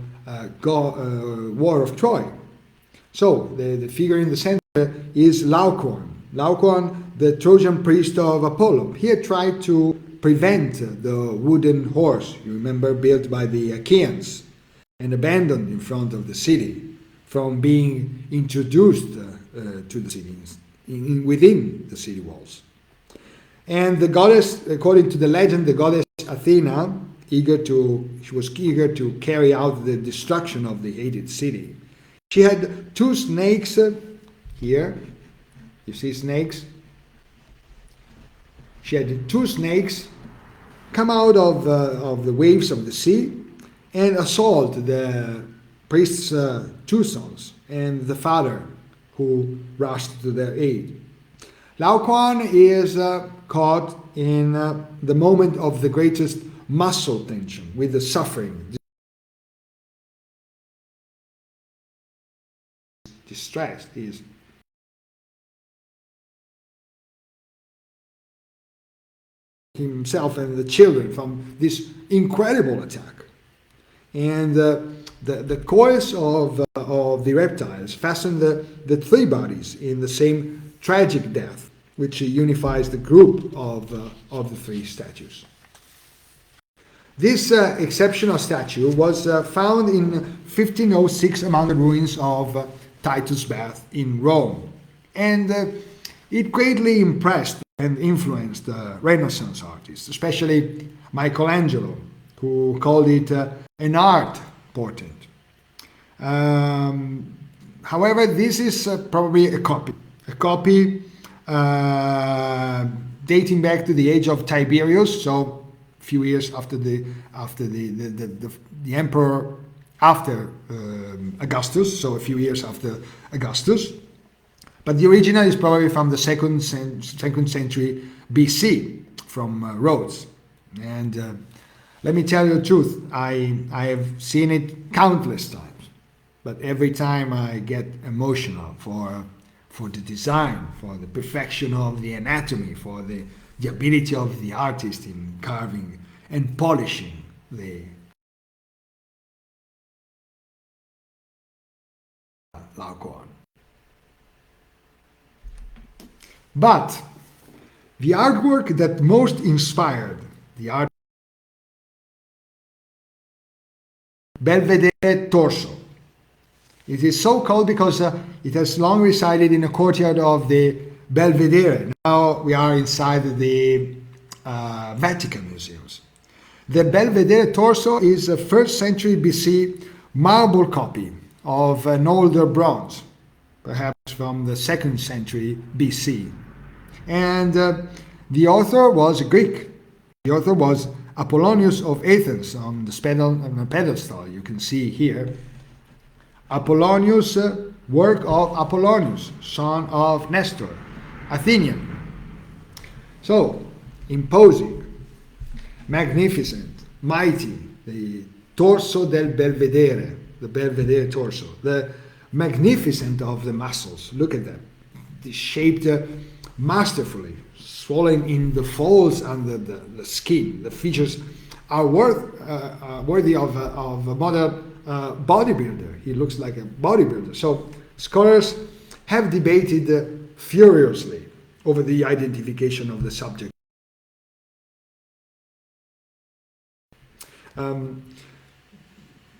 War of Troy. So the figure in the center is Laukorne. Laukorne, the Trojan priest of Apollo. He had tried to prevent the wooden horse, you remember, built by the Achaeans and abandoned in front of the city, from being introduced to the city, within the city walls. And the goddess, according to the legend, the goddess Athena, she was eager to carry out the destruction of the hated city. She had two snakes here. You see snakes? She had two snakes come out of the waves of the sea and assault the priest's two sons and the father who rushed to their aid. Laukorne is caught in the moment of the greatest muscle tension, with the suffering, distressed. He is himself and the children from this incredible attack. And the coils of the reptiles fasten the three bodies in the same tragic death, which unifies the group of the three statues. This exceptional statue was found in 1506 among the ruins of Titus Bath in Rome. And It greatly impressed and influenced Renaissance artists, especially Michelangelo, who called it an art portent. However, this is probably a copy dating back to the age of Tiberius, so a few years after the emperor after Augustus, so a few years after Augustus. But the original is probably from the second century BC, from Rhodes. And let me tell you the truth, I have seen it countless times, but every time I get emotional for the design, for the perfection of the anatomy, for the ability of the artist in carving and polishing the Laukorne. But the artwork that most inspired the art, Belvedere Torso. It is so called because it has long resided in a courtyard of the Belvedere. Now we are inside the Vatican museums. The Belvedere Torso is a 1st century BC marble copy of an older bronze, perhaps from the 2nd century BC. And the author was a Greek. The author was Apollonius of Athens on the pedestal you can see here. Apollonius, work of Apollonius, son of Nestor, Athenian. So, imposing, magnificent, mighty, the Torso del Belvedere, the Belvedere Torso, the magnificent of the muscles. Look at that. It's shaped masterfully, swollen in the folds under the skin. The features are worthy of a modern bodybuilder. He looks like a bodybuilder. So scholars have debated furiously over the identification of the subject.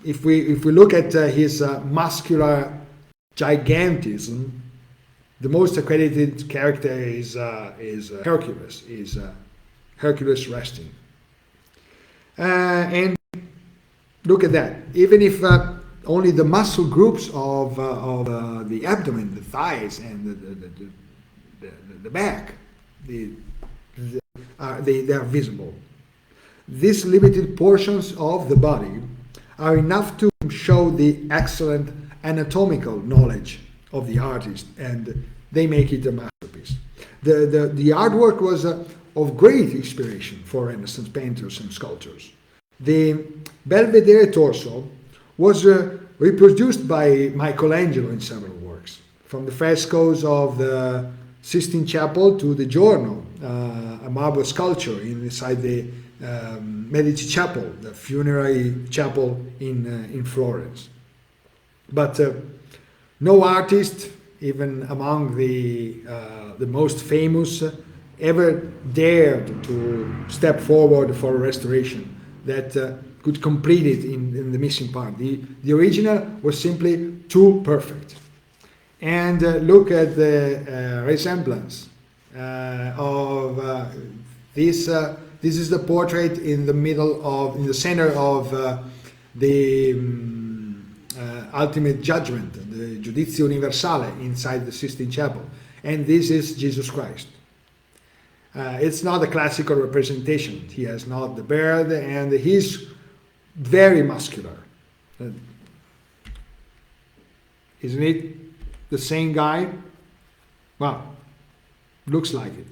If we look at his muscular gigantism, the most accredited character is Hercules. Is Hercules resting, and look at that. Even if only the muscle groups of the abdomen, the thighs, and the back, they are visible. These limited portions of the body are enough to show the excellent anatomical knowledge of the artist, and they make it a masterpiece. The artwork was of great inspiration for Renaissance painters and sculptors. The Belvedere Torso was reproduced by Michelangelo in several works, from the frescoes of the Sistine Chapel to the Giorno, a marble sculpture inside the Medici Chapel, the funerary chapel in Florence. But no artist, even among the most famous, ever dared to step forward for a restoration that could complete it in the missing part. The original was simply too perfect. And look at the resemblance of this. This is the portrait in the center of the ultimate judgment, the Giudizio Universale, inside the Sistine Chapel. And this is Jesus Christ. It's not a classical representation. He has not the beard, and he's very muscular. Isn't it the same guy? Well, looks like it.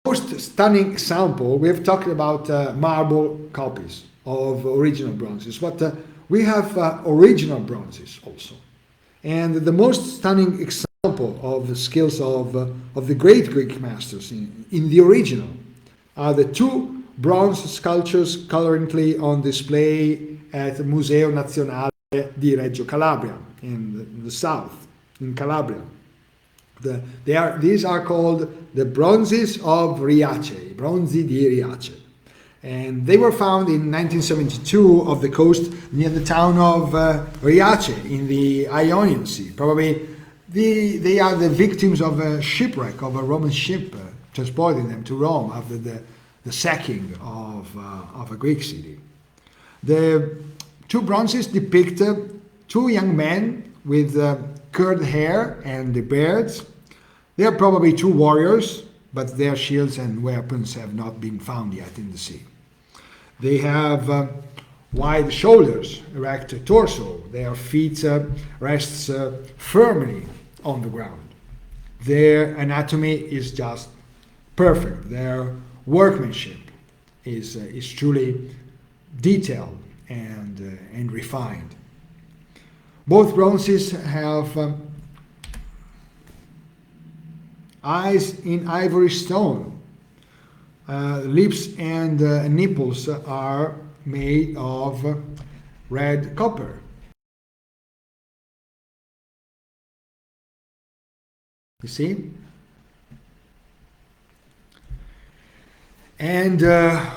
Most stunning example, we have talked about marble copies of original bronzes, but we have original bronzes also. And the most stunning example of the skills of the great Greek masters in the original are the two bronze sculptures currently on display at the Museo Nazionale di Reggio Calabria in the south, in Calabria. These are called the Bronzes of Riyache, Bronzi di Riyache. And they were found in 1972 off the coast near the town of Riyache in the Ionian Sea. Probably they are the victims of a shipwreck of a Roman ship transporting them to Rome after the sacking of a Greek city. The two bronzes depict two young men with curled hair and beards. They are probably two warriors, but their shields and weapons have not been found yet in the sea. They have wide shoulders, erect torso. Their feet rests firmly on the ground. Their anatomy is just perfect. Their workmanship is truly detailed and refined. Both bronzes have eyes in ivory stone. Lips and nipples are made of red copper. You see? And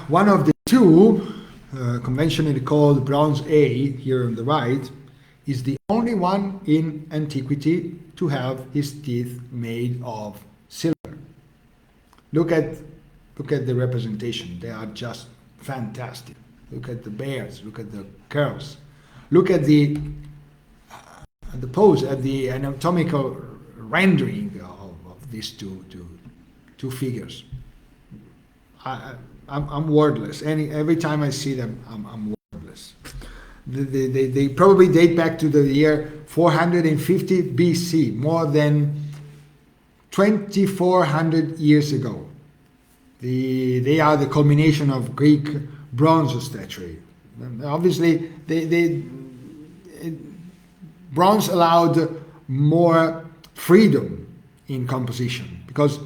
one of the two, conventionally called bronze A, here on the right, is the only one in antiquity to have his teeth made of silver. Look at the representation. They are just fantastic. Look at the bears. Look at the curls. Look at the pose, at the anatomical rendering of these two figures. I'm wordless. Every time I see them, I'm wordless. They probably date back to the year 450 BC, more than 2,400 years ago. They are the culmination of Greek bronze statuary. Obviously, bronze allowed more freedom in composition because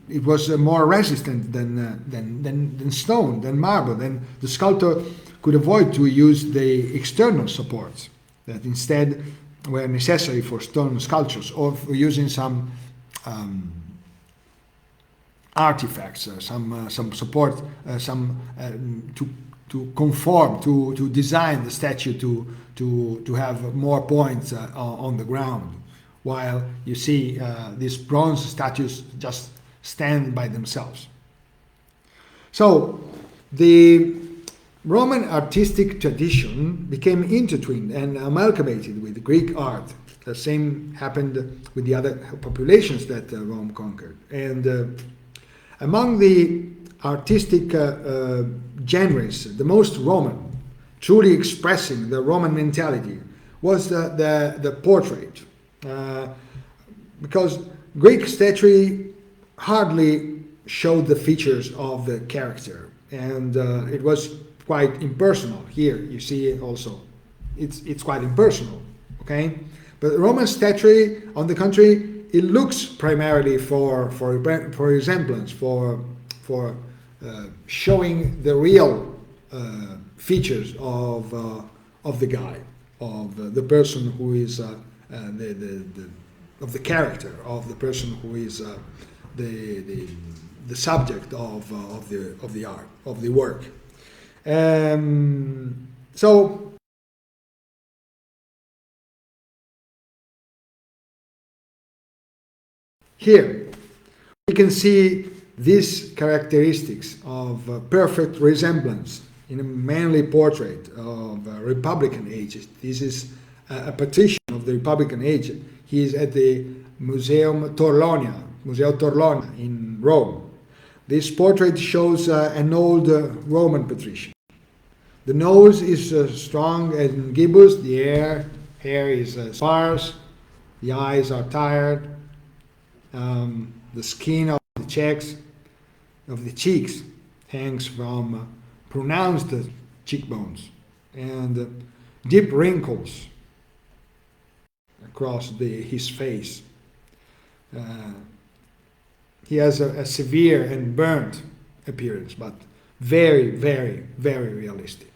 it was more resistant than stone, than marble. Then the sculptor could avoid to use the external supports that instead were necessary for stone sculptures, or for using some artifacts, some support, to conform, to design the statue to have more points on the ground, while you see these bronze statues just stand by themselves. So the Roman artistic tradition became intertwined and amalgamated with Greek art. The same happened with the other populations that Rome conquered. And among the artistic genres, the most Roman, truly expressing the Roman mentality, was the portrait. Because Greek statuary hardly showed the features of the character, and it was quite impersonal. Here you see it also, it's quite impersonal, okay? But Roman statuary, on the contrary, it looks primarily for resemblance, for showing the real features of the guy, of the person who is of the character of the person who is the subject of the art, of the work. So here we can see these characteristics of perfect resemblance in a manly portrait of Republican age. This is a patrician of the Republican age. He is at the Museo Torlonia in Rome. This portrait shows an old Roman patrician. The nose is strong and gibbous, the hair is sparse, the eyes are tired, the skin of the cheeks hangs from pronounced cheekbones and deep wrinkles across his face. He has a severe and burnt appearance, but very, very, very realistic.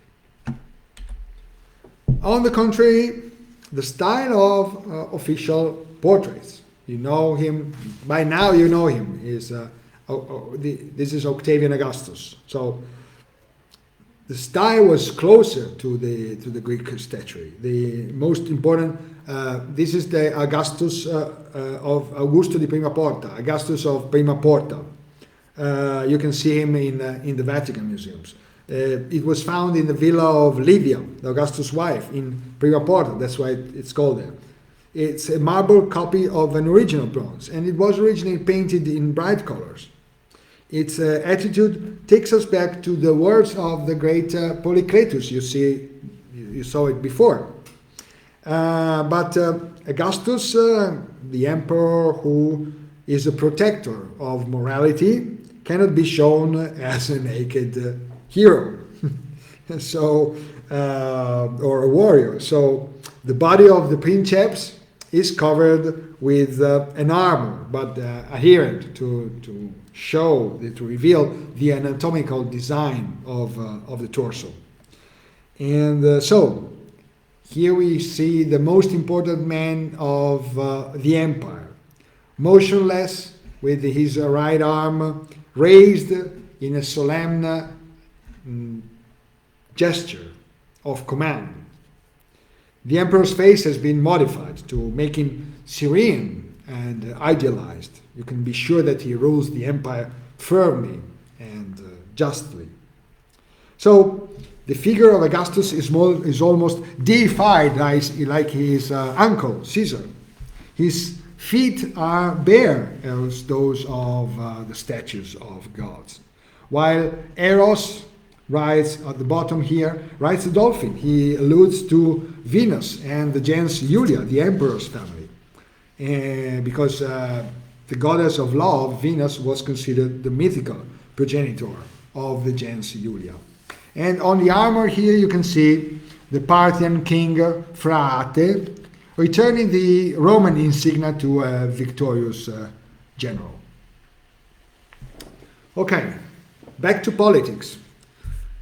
On the contrary, the style of official portraits, you know him, by now you know him, is this is Octavian Augustus. So the style was closer to the Greek statuary. The most important, this is the Augustus of Augusto di Primaporta, Augustus of Primaporta. You can see him in the Vatican museums. It was found in the villa of Livia, Augustus' wife, in Primaporta. That's why it's called there. It's a marble copy of an original bronze, and it was originally painted in bright colors. Its attitude takes us back to the words of the great Polycletus. You saw it before. But Augustus, the emperor who is a protector of morality, cannot be shown as a naked hero, so or a warrior. So the body of the princeps is covered with an armor, but adherent to show, to reveal the anatomical design of the torso. And so here we see the most important man of the empire, motionless with his right arm raised in a solemn gesture of command. The emperor's face has been modified to make him serene and idealized. You can be sure that he rules the empire firmly and justly. So the figure of Augustus is almost deified like his uncle, Caesar. His feet are bare as those of the statues of gods. While Eros writes at the bottom here, writes a dolphin. He alludes to Venus and the gens Julia, the emperor's family. Because the goddess of love, Venus, was considered the mythical progenitor of the gens Julia. And on the armor here you can see the Parthian king Phraates returning the Roman insignia to a victorious general. Okay, back to politics.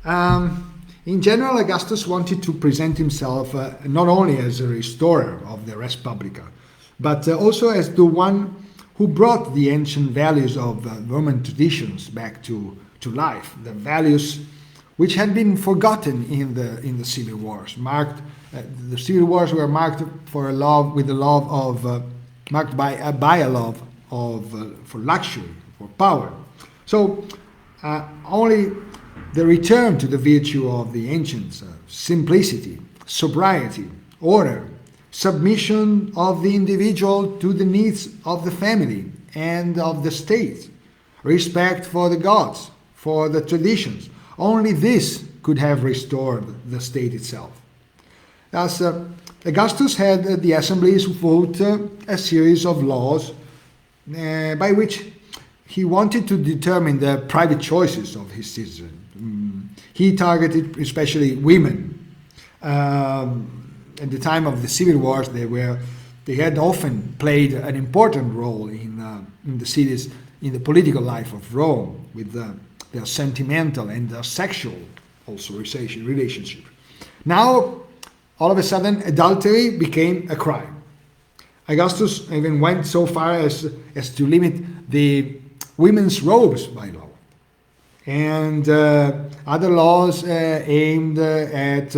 In general, Augustus wanted to present himself not only as a restorer of the Res Publica, but also as the one who brought the ancient values of Roman traditions back to life, the values which had been forgotten in the civil wars. The civil wars were marked for a love for luxury, for power. So only the return to the virtue of the ancients, simplicity, sobriety, order, submission of the individual to the needs of the family and of the state, respect for the gods, for the traditions. Only this could have restored the state itself. Thus, Augustus had the assemblies vote a series of laws by which he wanted to determine the private choices of his citizens. He targeted especially women. At the time of the civil wars, they had often played an important role in the cities, in the political life of Rome, with their sentimental and their sexual also relationship. Now, all of a sudden, adultery became a crime. Augustus even went so far as to limit the women's robes by law. And other laws aimed at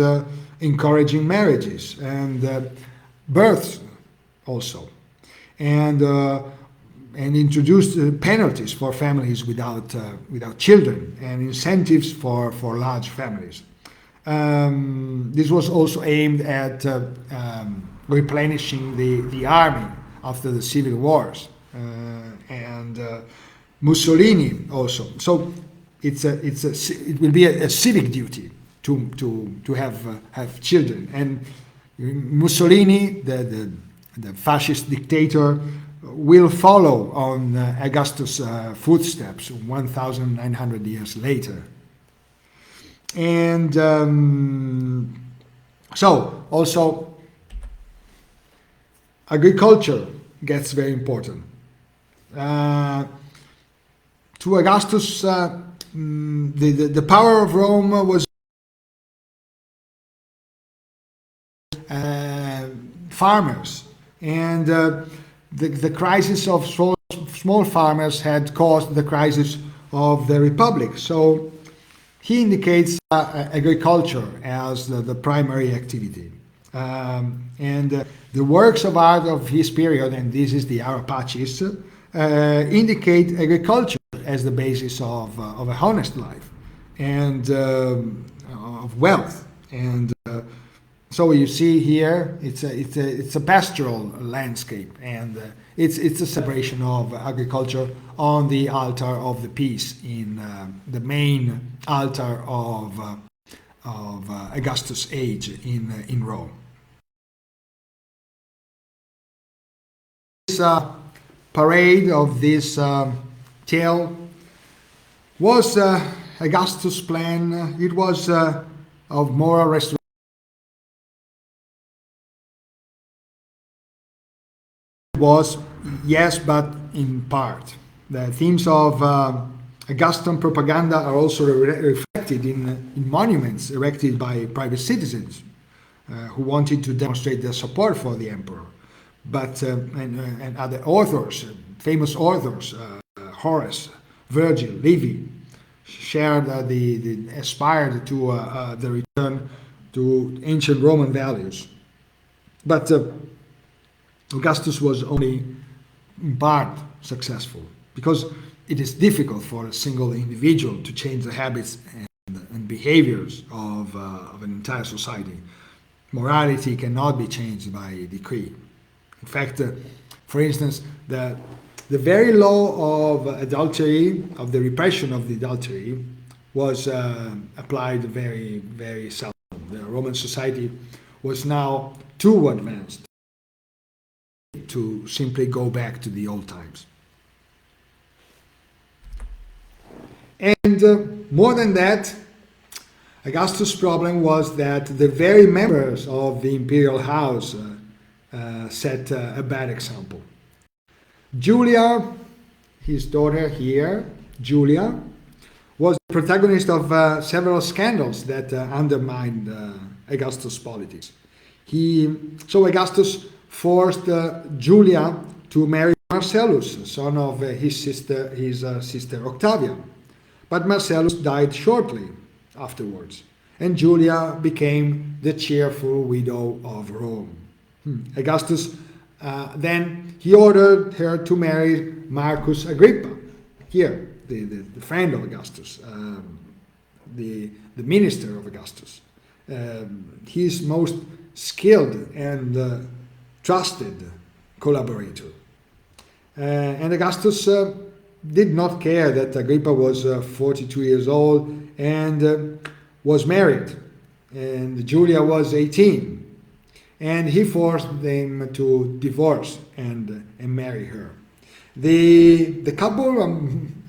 encouraging marriages and births also. And introduced penalties for families without children and incentives for large families. This was also aimed at replenishing the army after the civil wars, and Mussolini also. So it will be a civic duty to have children. And Mussolini, the fascist dictator, will follow on Augustus' footsteps 1,900 years later. And so also agriculture gets very important. To Augustus, the power of Rome was farmers, and the crisis of small farmers had caused the crisis of the Republic. So he indicates agriculture as the primary activity. And the works of art of his period, and this is the Arapacis, indicate agriculture as the basis of a honest life and of wealth. And so you see here, it's a pastoral landscape, and it's a celebration of agriculture on the altar of the peace in the main altar of Augustus' age in Rome. This parade of this tale was Augustus' plan. It was of moral restoration. Was, yes, but in part. The themes of Augustan propaganda are also reflected in monuments erected by private citizens who wanted to demonstrate their support for the emperor. But and other authors, famous authors, Horace, Virgil, Livy, shared aspired to the return to ancient Roman values. But Augustus was only in part successful, because it is difficult for a single individual to change the habits and behaviors of an entire society. Morality cannot be changed by decree. In fact, for instance, the very law of adultery, of the repression of the adultery, was applied very, very seldom. The Roman society was now too advanced to simply go back to the old times. And more than that, Augustus' problem was that the very members of the imperial house set a bad example. Julia, his daughter here, Julia, was the protagonist of several scandals that undermined Augustus' politics. So Augustus forced Julia to marry Marcellus, son of his sister Octavian. But Marcellus died shortly afterwards, and Julia became the cheerful widow of Rome. Augustus then he ordered her to marry Marcus Agrippa, here, the friend of Augustus, the minister of Augustus, his most skilled and trusted collaborator. And Augustus did not care that Agrippa was 42 years old and was married, and Julia was 18. And he forced them to divorce and marry her. The couple,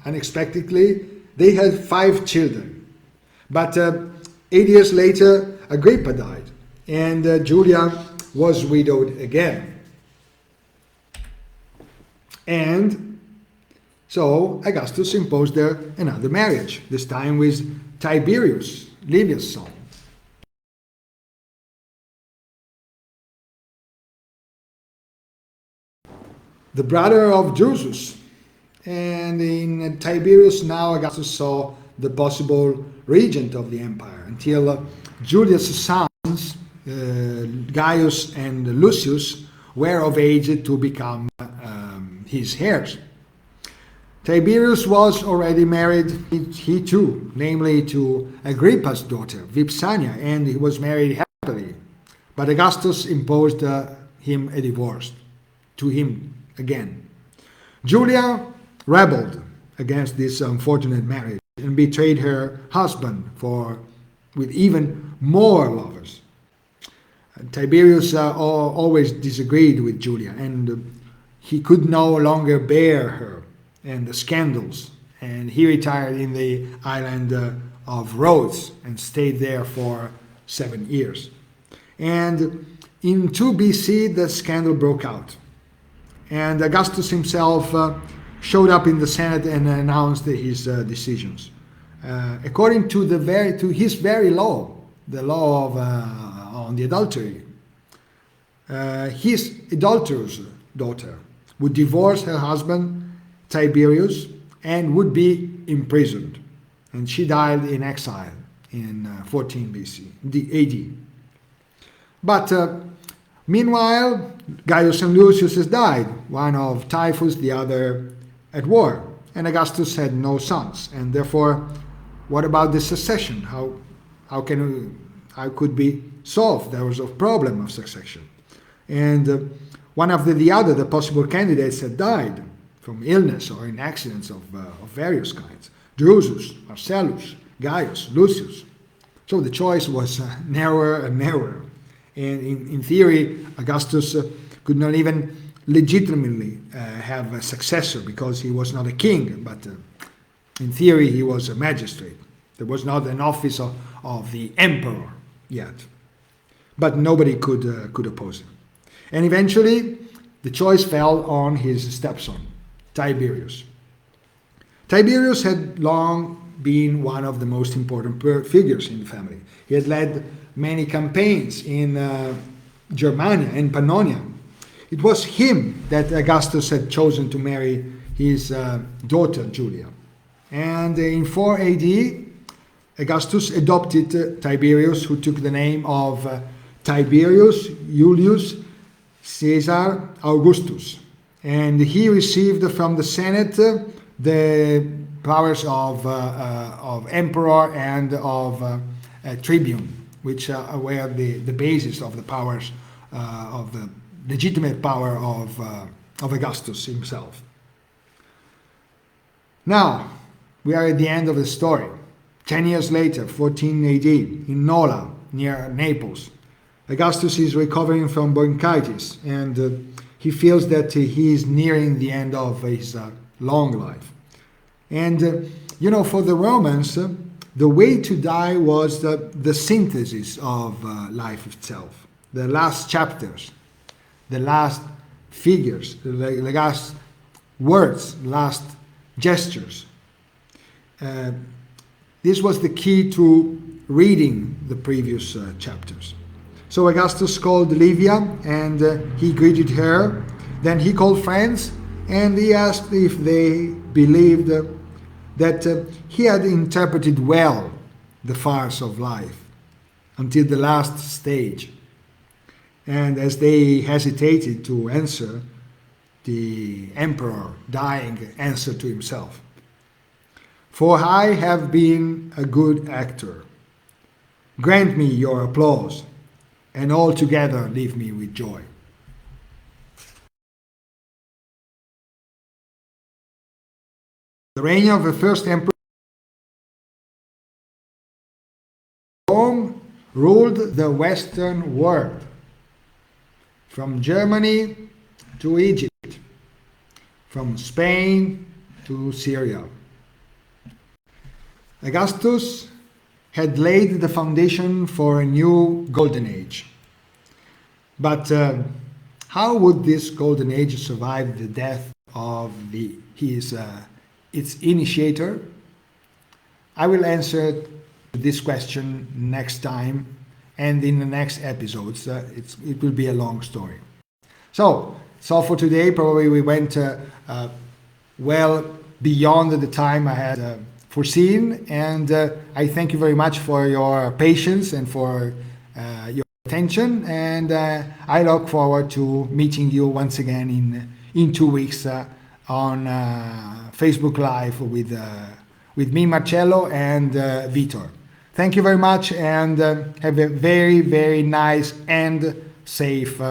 unexpectedly, they had 5 children. But 8 years later, Agrippa died, and Julia was widowed again. And so Augustus imposed her another marriage, this time with Tiberius, Livia's son. The brother of Drusus. And in Tiberius, now Augustus saw the possible regent of the empire, until Julius' sons, Gaius and Lucius, were of age to become his heirs. Tiberius was already married, he too, namely to Agrippa's daughter, Vipsania, and he was married happily. But Augustus imposed him a divorce, to him again. Julia rebelled against this unfortunate marriage and betrayed her husband with even more lovers. Tiberius always disagreed with Julia, and he could no longer bear her and the scandals, and he retired in the island of Rhodes and stayed there for 7 years. And in 2 BC, the scandal broke out. And Augustus himself showed up in the Senate and announced his decisions. According to his very law, the law on the adultery, his adulterous daughter would divorce her husband Tiberius and would be imprisoned. and she died in exile in 14 BC, AD. But meanwhile, Gaius and Lucius has died, one of typhus, the other at war, and Augustus had no sons, and therefore, what about the succession? How could be solved? There was a problem of succession, and one after the other, the possible candidates had died from illness or in accidents of various kinds. Drusus, Marcellus, Gaius, Lucius. So the choice was narrower and narrower. And in theory, Augustus could not even legitimately have a successor because he was not a king, but in theory he was a magistrate. There was not an office of the emperor yet, but nobody could oppose him. And eventually, the choice fell on his stepson, Tiberius. Tiberius had long been one of the most important figures in the family. He had led many campaigns in Germania and Pannonia. It was him that Augustus had chosen to marry his daughter Julia. And in 4 AD, Augustus adopted Tiberius, who took the name of Tiberius Julius Caesar Augustus. And he received from the Senate the powers of emperor and of tribune, which were the basis of the powers of the legitimate power of Augustus himself. Now, we are at the end of the story. 10 years later, 14 AD, in Nola, near Naples, Augustus is recovering from bronchitis, and he feels that he is nearing the end of his long life. And, for the Romans, the way to die was the synthesis of life itself, the last chapters, the last figures, the last words, last gestures. This was the key to reading the previous chapters. So Augustus called Livia and he greeted her. Then he called friends and he asked if they believed that he had interpreted well the farce of life until the last stage. And as they hesitated to answer, the emperor, dying, answered to himself, "For I have been a good actor. Grant me your applause, and altogether leave me with joy." The reign of the first emperor, Rome ruled the Western world, from Germany to Egypt, from Spain to Syria. Augustus had laid the foundation for a new golden age. But how would this golden age survive the death of its initiator? I will answer this question next time and in the next episodes. It will be a long story. So for today. Probably we went well beyond the time I had foreseen, and I thank you very much for your patience and for your attention, and I look forward to meeting you once again in 2 weeks on Facebook Live with me, Marcello, and Vitor. Thank you very much, and have a very, very nice and safe